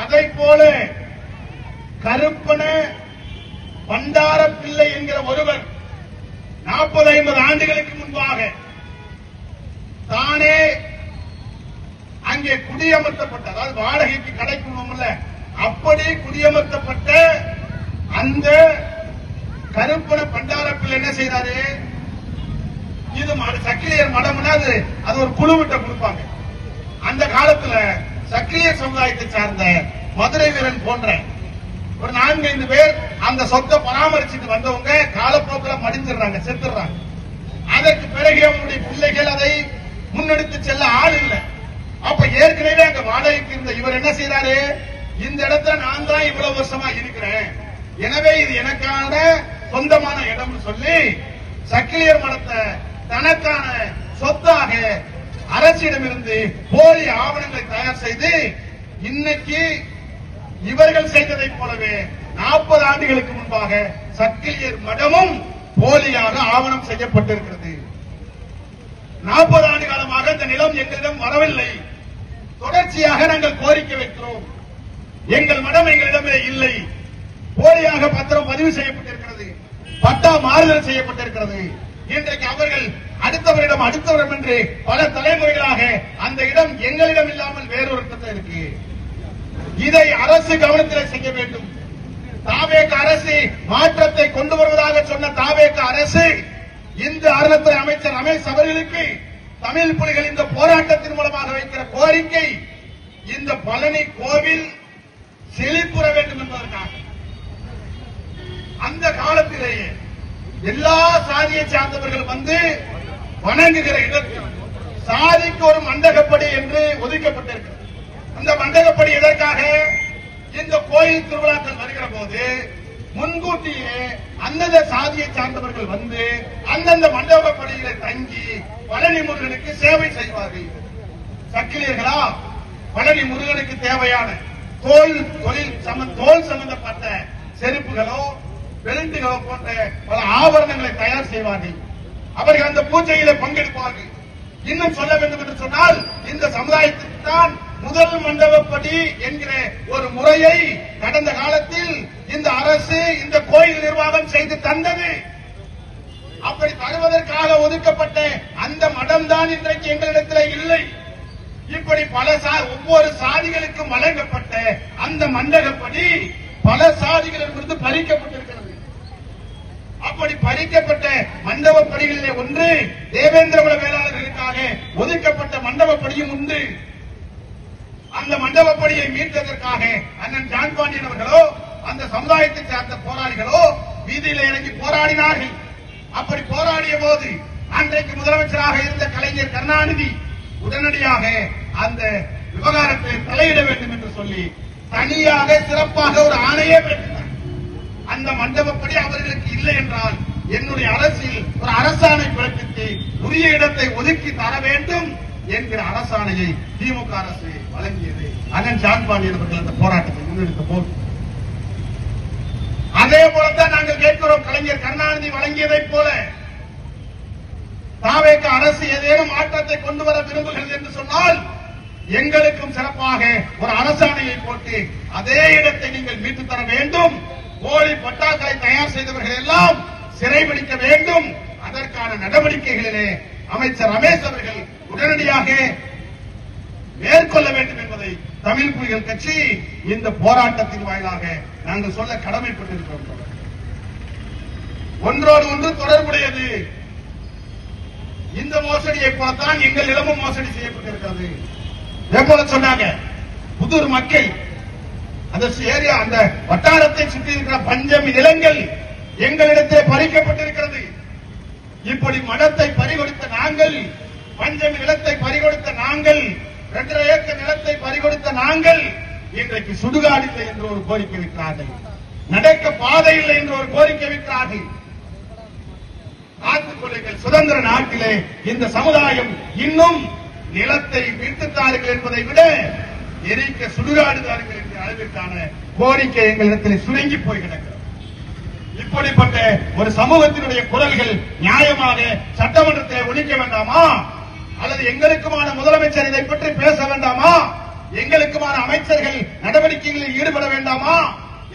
அதை போல கருப்பன பண்டார பிள்ளை என்கிற ஒருவர் 40-50 ஆண்டுகளுக்கு முன்பாக தானே அங்கே குடியமர்த்தப்பட்ட, அதாவது வாடகைக்கு கிடைக்கணும்ல, அப்படி குடியமர்த்தப்பட்ட அந்த கருப்பன பண்டார பிள்ளை என்ன செய்யறாரு? இது சக்கிலியர் மடம்னா அது ஒரு குழுவிட்ட கொடுப்பாங்க. அந்த காலத்துல சக்கிலியர் சமுதாயத்தை சார்ந்த மதுரை வீரன் போன்ற ஒரு 4-5 பேர் அந்த சொத்தை பராமரிச்சுட்டு வந்தவங்க காலப்போக்கில் மடிஞ்சிடறாங்க, செத்துறாங்க. அதற்கு பிறகு அவனுடைய பிள்ளைகள் அதை முன்னெடுத்து செல்ல ஆள் இல்லை. அப்ப ஏற்கனவே அங்க வாடகைக்கு இருந்த இவர் என்ன செய்யறாரு? இந்த இடத்துல நான் தான் இவ்வளவு வருஷமா இருக்கிறேன், எனவே இது எனக்கான சொந்தமான இடம் சொல்லி சக்கிலியர் மடத்தை தனக்கான சொத்தாக அரசிடமிருந்து போலி ஆவணங்களை தயார் செய்து இன்னைக்கு இவர்கள் செய்ததை போலவே 40 ஆண்டுகளுக்கு முன்பாக சக்கிலியர் மடமும் போலியாக ஆவணம் செய்யப்பட்டிருக்கிறது. 40 ஆண்டு காலமாக இந்த நிலம் எங்களிடம் வரவில்லை. தொடர்ச்சியாக நாங்கள் கோரிக்கை வைக்கிறோம். எங்கள் மடம் எங்களிடமே இல்லை. போலியாக பத்திரம் பதிவு செய்யப்பட்டிருக்கிறது, பட்டா மாறுதல் செய்யப்பட்டிருக்கிறது. இன்றைக்கு அவர்கள் அடுத்தவரிடம் என்று பல தலைமுறைகளாக அந்த இடம் எங்களிடம் இல்லாமல் வேறொரு இருக்கு. இதை அரசு கவனத்தில் செய்ய வேண்டும். தாவேக அரசு மாற்றத்தை கொண்டு வருவதாக சொன்ன தாவேக அரசு இந்து அறநிலையத்துறை அமைச்சர் ரமேஷ் அவர்களுக்கு தமிழ் புலிகள் இந்த போராட்டத்தின் மூலமாக வைக்கிற கோரிக்கை, இந்த பழனி கோவில் செழிப்புற வேண்டும் என்பதற்காக. அந்த காலத்திலேயே எல்லா சாதியை சார்ந்தவர்கள் வந்து வணங்குகிற இடத்தில் சாதிக்கு ஒரு மண்டகப்படி என்று ஒதுக்கப்பட்டிருக்கிறது. அந்த மண்டகப்படி எதற்காக? இந்த கோயில் திருவிழாக்கள் வருகிற போது முன்கூட்டியே அந்தந்த சாதியை சார்ந்தவர்கள் வந்து அந்தந்த மண்டபப்படிகளை தங்கி பழனி முருகனுக்கு சேவை செய்வார்கள். சக்கிலியர்களா பழனி முருகனுக்கு தேவையான தோல் சம்பந்தப்பட்ட செருப்புகளோ பெல்ட்டுகளோ போன்ற பல ஆபரணங்களை தயார் செய்வார்கள். அவர்கள் அந்த பூஜையில பங்கெடுப்பார்கள். இன்னும் சொல்ல வேண்டும் என்று சொன்னால், இந்த சமுதாயத்திற்கு தான் முதல் மண்டபப்படி என்கிற ஒரு முறையை கடந்த காலத்தில் இந்த அரசு, இந்த கோயில் நிர்வாகம் செய்து தந்தது. அப்படி தருவதற்காக ஒதுக்கப்பட்ட அந்த மடம் தான் இன்றைக்கு எங்களிடத்தில் இல்லை. இப்படி பல ஒவ்வொரு சாதிகளுக்கும் வழங்கப்பட்ட அந்த மண்டபப்படி பல சாதிகளிலிருந்து பறிக்கப்பட்டிருக்கிறது. அப்படி பறிக்கப்பட்ட மண்டபப்படிகளிலே ஒன்று தேவேந்திரகுல வேளாளர்களுக்காக ஒதுக்கப்பட்ட மண்டபப்படியும் உண்டு. அந்த மண்டபப்படியை மீட்டதற்காக அண்ணன் ஜான் பாண்டியன் அவர்களோ அந்த சமுதாயத்தை சார்ந்த போராளிகளோ வீதியில் இறங்கி போராடினார்கள். அப்படி போராடிய போது அன்றைக்கு முதலமைச்சராக இருந்த கலைஞர் கருணாநிதி உடனடியாக அந்த விவகாரத்தை தலையிட வேண்டும் என்று சொல்லி தனியாக சிறப்பாக ஒரு ஆணையே பெற்றார். அந்த மண்டபப்படி அவர்களுக்கு இல்லை என்றால் என்னுடைய அரசில் ஒரு அரசாணை பிறப்பித்து உரிய இடத்தை ஒதுக்கி தர வேண்டும் என்கிற அரசாணையை திமுக அரசு வழங்கியது. அண்ணன் ஜான் பாண்டியன் அவர்கள் அந்த போராட்டத்தை முன்னெடுத்த போது அதே போலத்தான் நாங்கள் கேட்கிறோம். கலைஞர் கருணாநிதி வழங்கியதைப் போல தாவேக அரசு ஏதேனும் மாற்றத்தை கொண்டு வர விரும்புகிறது என்று சொன்னால் எங்களுக்கும் சிறப்பாக ஒரு அரசாணையை போட்டு அதே இடத்தை நீங்கள் மீட்டு தர வேண்டும். போலி பட்டாக்களை தயார் செய்தவர்கள் எல்லாம் சிறைபிடிக்க வேண்டும். அதற்கான நடவடிக்கைகளிலே அமைச்சர் ரமேஷ் அவர்கள் உடனடியாக மேற்கொள்ள வேண்டும் என்பதை தமிழ் புலிகள் கட்சி இந்த போராட்டத்தின் வாயிலாக நாங்கள் சொல்ல கடமைப்பட்டிருக்கிறோம். ஒன்றோடு ஒன்று தொடர்புடையது. இந்த மோசடியை போலத்தான் எங்கள் நிலமும் மோசடி செய்யப்பட்டிருக்கிறது. எப்போல சொன்னாங்க, புதூர் மக்கள் அந்த ஏரியா, அந்த வட்டாரத்தை சுற்றி இருக்கிற பஞ்சமி நிலங்கள் எங்களிடத்தில் பறிக்கப்பட்டிருக்கிறது. இப்படி மடத்தை பறிகொடுத்த நாங்கள், பஞ்சமி நிலத்தை பறிகொடுத்த நாங்கள், 2.5 ஏக்கர் நிலத்தை பறிகொடுத்த நாங்கள் இன்றைக்கு சுடுகாடில்லை என்று ஒரு கோரிக்கை வைக்கிறார்கள். நடக்க பாதை இல்லை என்று ஒரு கோரிக்கை வைக்கிறார்கள். காத்துக் கொள்ளுங்கள், சுதந்திர நாட்டிலே இந்த சமுதாயம் இன்னும் நிலத்தை விட்டுத்தார்கள் என்பதை விட எரிக்க சுடுகாடுதார்கள் என்ற அளவிற்கான கோரிக்கை எங்களிடத்தில் சுருங்கி போய் கிடக்கிறது. இப்படிப்பட்ட ஒரு சமூகத்தினுடைய குரல்கள் நியாயமாக சட்டமன்றத்தில் ஒலிக்க வேண்டாமா? அல்லது எங்களுக்குமான முதலமைச்சர் இதை பற்றி பேச வேண்டாமா? எங்களுக்குமான அமைச்சர்கள் நடவடிக்கைகளில் ஈடுபட வேண்டாமா?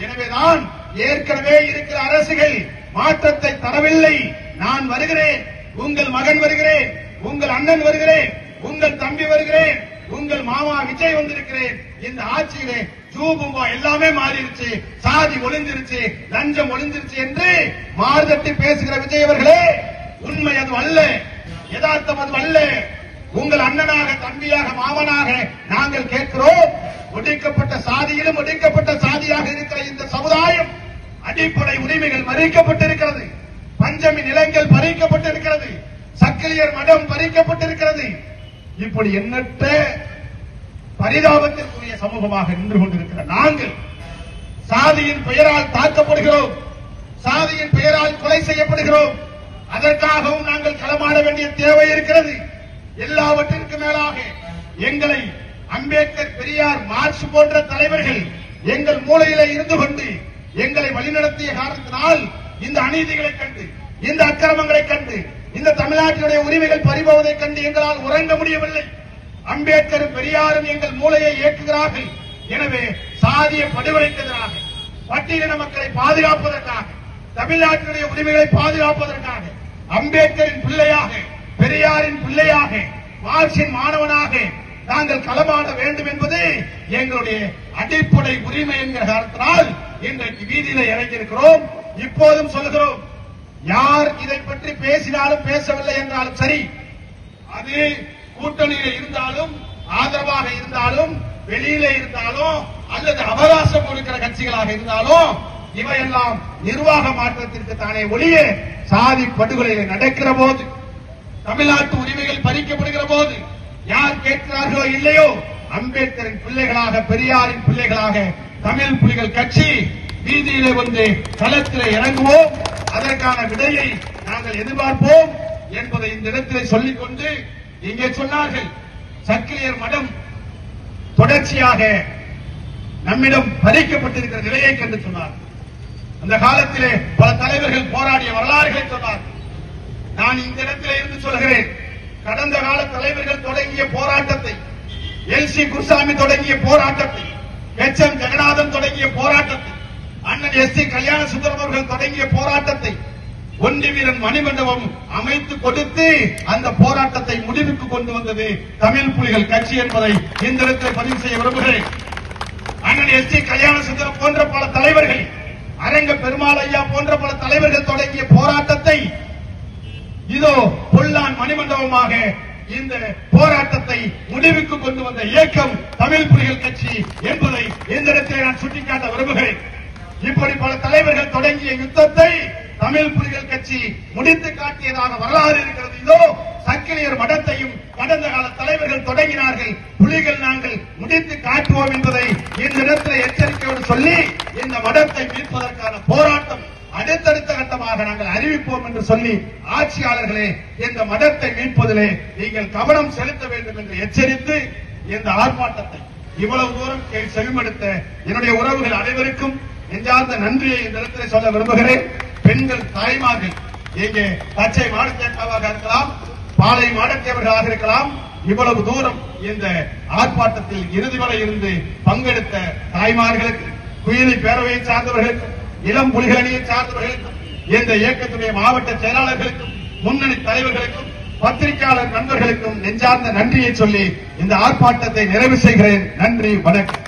எனவேதான் ஏற்கனவே இருக்கிற அரசுகள் மாற்றத்தை தரவில்லை. நான் வருகிறேன், உங்கள் மகன் வருகிறேன், உங்கள் அண்ணன் வருகிறேன், உங்கள் தம்பி வருகிறேன், உங்கள் மாமா விஜய் வந்திருக்கிறேன். இந்த ஆட்சியிலே ஜூபும்பா எல்லாமே மாறிடுச்சு, சாதி ஒளிஞ்சிருச்சு, லஞ்சம் ஒளிஞ்சிருச்சு என்று மாறுதட்டி பேசுகிற விஜய் அவர்களே, உண்மை அது அல்ல, யதார்த்தம் அது அல்ல. உங்கள் அண்ணனாக, தம்பியாக, மாமனாக நாங்கள் கேட்கிறோம். ஒடுக்கப்பட்ட சாதியிலும் ஒடுக்கப்பட்ட சாதியாக இருக்கிற இந்த சமுதாயம் அடிப்படை உரிமைகள் மறுக்கப்பட்டிருக்கிறது. பஞ்சமி நிலங்கள் பறிக்கப்பட்டிருக்கிறது. சக்கிலியர் மடம் பறிக்கப்பட்டிருக்கிறது. இப்படி எண்ணற்ற பரிதாபத்திற்குரிய சமூகமாக நின்று கொண்டிருக்கிற நாங்கள் சாதியின் பெயரால் தாக்கப்படுகிறோம், சாதியின் பெயரால் கொலை செய்யப்படுகிறோம். அதற்காகவும் நாங்கள் களமாட வேண்டிய தேவை இருக்கிறது. எல்லாவற்றிற்கும் மேலாக எங்களை அம்பேத்கர், பெரியார், மார்க்ஸ் போன்ற தலைவர்கள் எங்கள் மூலையில இருந்து கொண்டு எங்களை வழிநடத்திய காரணத்தினால் இந்த அநீதிகளை கண்டு, இந்த அக்கிரமங்களை கண்டு, இந்த தமிழ்நாட்டினுடைய உரிமைகள் பறிபோவதை கண்டு எங்களால் உறங்க முடியவில்லை. அம்பேத்கரும் பெரியாரும் எங்கள் மூளையை இயக்குகிறார்கள். எனவே சாதிய படுகொலைக்கு எதிராக, பட்டியலின மக்களை பாதுகாப்பதற்காக, தமிழ்நாட்டினுடைய உரிமைகளை பாதுகாப்பதற்காக அம்பேத்கரின் பிள்ளையாக, பெரியாரின் பிள்ளையாக, மார்க்சின் மாணவனாக நாங்கள் களமாட வேண்டும் என்பது எங்களுடைய அடிப்படை உரிமை என்கிற காரணத்தினால் இன்றைக்கு வீதியில இறங்கியிருக்கிறோம். இப்போதும் சொல்கிறோம், யார் இதை பற்றி பேசினாலும் பேசவில்லை என்றாலும் சரி, அது கூட்டணியில் இருந்தாலும், ஆதரவாக இருந்தாலும், வெளியில இருந்தாலும், அல்லது அவகாசம் கொடுக்கிற கட்சிகளாக இருந்தாலும், இவையெல்லாம் நிர்வாக மாற்றத்திற்கு தானே ஒழிய சாதி படுகொலை நடக்கிற போது, தமிழ்நாட்டு உரிமைகள் பறிக்கப்படுகிற போது யார் கேட்கிறார்களோ இல்லையோ, அம்பேத்கரின் பிள்ளைகளாக, பெரியாரின் பிள்ளைகளாக தமிழ் புலிகள் கட்சி வீதியிலே வந்து களத்திலே இறங்குவோம். அதற்கான விடையை நாங்கள் எதிர்பார்ப்போம் என்பதை இந்த இடத்திலே சொல்லிக் கொண்டு, இங்கே சொன்னார்கள் சக்கிலியர் மடம் தொடர்ச்சியாக நம்மிடம் பறிக்கப்பட்டிருக்கிற நிலையை கண்டு சொன்னார். அந்த காலத்திலே பல தலைவர்கள் போராடிய வரலாறுகளை சொன்னார். நான் இந்த இடத்திலே இருந்து சொல்கிறேன், கடந்த கால தலைவர்கள் தொடங்கிய போராட்டத்தை, எல்.சி. குருசாமி தொடங்கிய போராட்டத்தை, எச்.எம். ஜெகநாதன் தொடங்கிய போராட்டத்தை, அண்ணன் எஸ்.சி. கல்யாண சுந்தரம் அவர்கள் தொடங்கிய போராட்டத்தை ஒண்டி வீரன் மணிமண்டபம் அமைத்து கொடுத்து அந்த போராட்டத்தை முடிவுக்கு கொண்டு வந்தது தமிழ் புலிகள் கட்சி என்பதை இந்த இடத்தில் பதிவு செய்ய விரும்புகிறேன். அண்ணன் எஸ்.சி. கல்யாண சுந்தரம் போன்ற பல தலைவர்கள், அரங்க பெருமாள் ஐயா போன்ற பல தலைவர்கள் தொடங்கிய போராட்டத்தை இதோ பொல்லான் மணிமண்டபமாக இந்த போராட்டத்தை முடிவுக்கு கொண்டு வந்த இயக்கம் தமிழ் புலிகள் கட்சி என்பதை இந்த இடத்திலே நான் சுட்டிக்காட்ட விரும்புகிறேன். இப்படி பல தலைவர்கள் தொடங்கிய யுத்தத்தை தமிழ் புலிகள் கட்சி முடித்து காட்டியதாக வரலாறு இருக்கிறது. இதோ சக்கிலியர் மடத்தையும் கடந்த கால தலைவர்கள் தொடங்கினார்கள், புலிகள் நாங்கள் முடித்து காட்டுவோம் என்பதை இந்த இடத்தில் எச்சரிக்கையோடு சொல்லி, இந்த மடத்தை மீட்பதற்கான போராட்டம் அடுத்தடுத்த கட்டமாக நாங்கள் அறிவிப்போம் என்று சொல்லி, ஆட்சியாளர்களே இந்த மடத்தை மீட்பதிலே நீங்கள் கவனம் செலுத்த வேண்டும் என்று எச்சரித்து, இந்த ஆர்ப்பாட்டத்தை இவ்வளவு தூரம் செவிமடுத்த என்னுடைய உறவுகள் அனைவருக்கும் நெஞ்சார்ந்த நன்றியை இந்த இடத்தில் சொல்ல விரும்புகிறேன். பெண்கள், தாய்மார்கள், இங்கே பச்சை மாடத்தேவராக இருக்கலாம், பாலை மாடத்தேவர்களாக இருக்கலாம், இவ்வளவு தூரம் இந்த ஆர்ப்பாட்டத்தில் இறுதி வரை இருந்து பங்கெடுத்த தாய்மார்களுக்கு, குயிலி பேரவையை சார்ந்தவர்களுக்கும், இளம் புலிகள் அணியை சார்ந்தவர்களுக்கும், இந்த இயக்கத்துடைய மாவட்ட செயலாளர்களுக்கும், முன்னணி தலைவர்களுக்கும், பத்திரிகையாளர் நண்பர்களுக்கும் நெஞ்சார்ந்த நன்றியை சொல்லி இந்த ஆர்ப்பாட்டத்தை நிறைவு செய்கிறேன். நன்றி, வணக்கம்.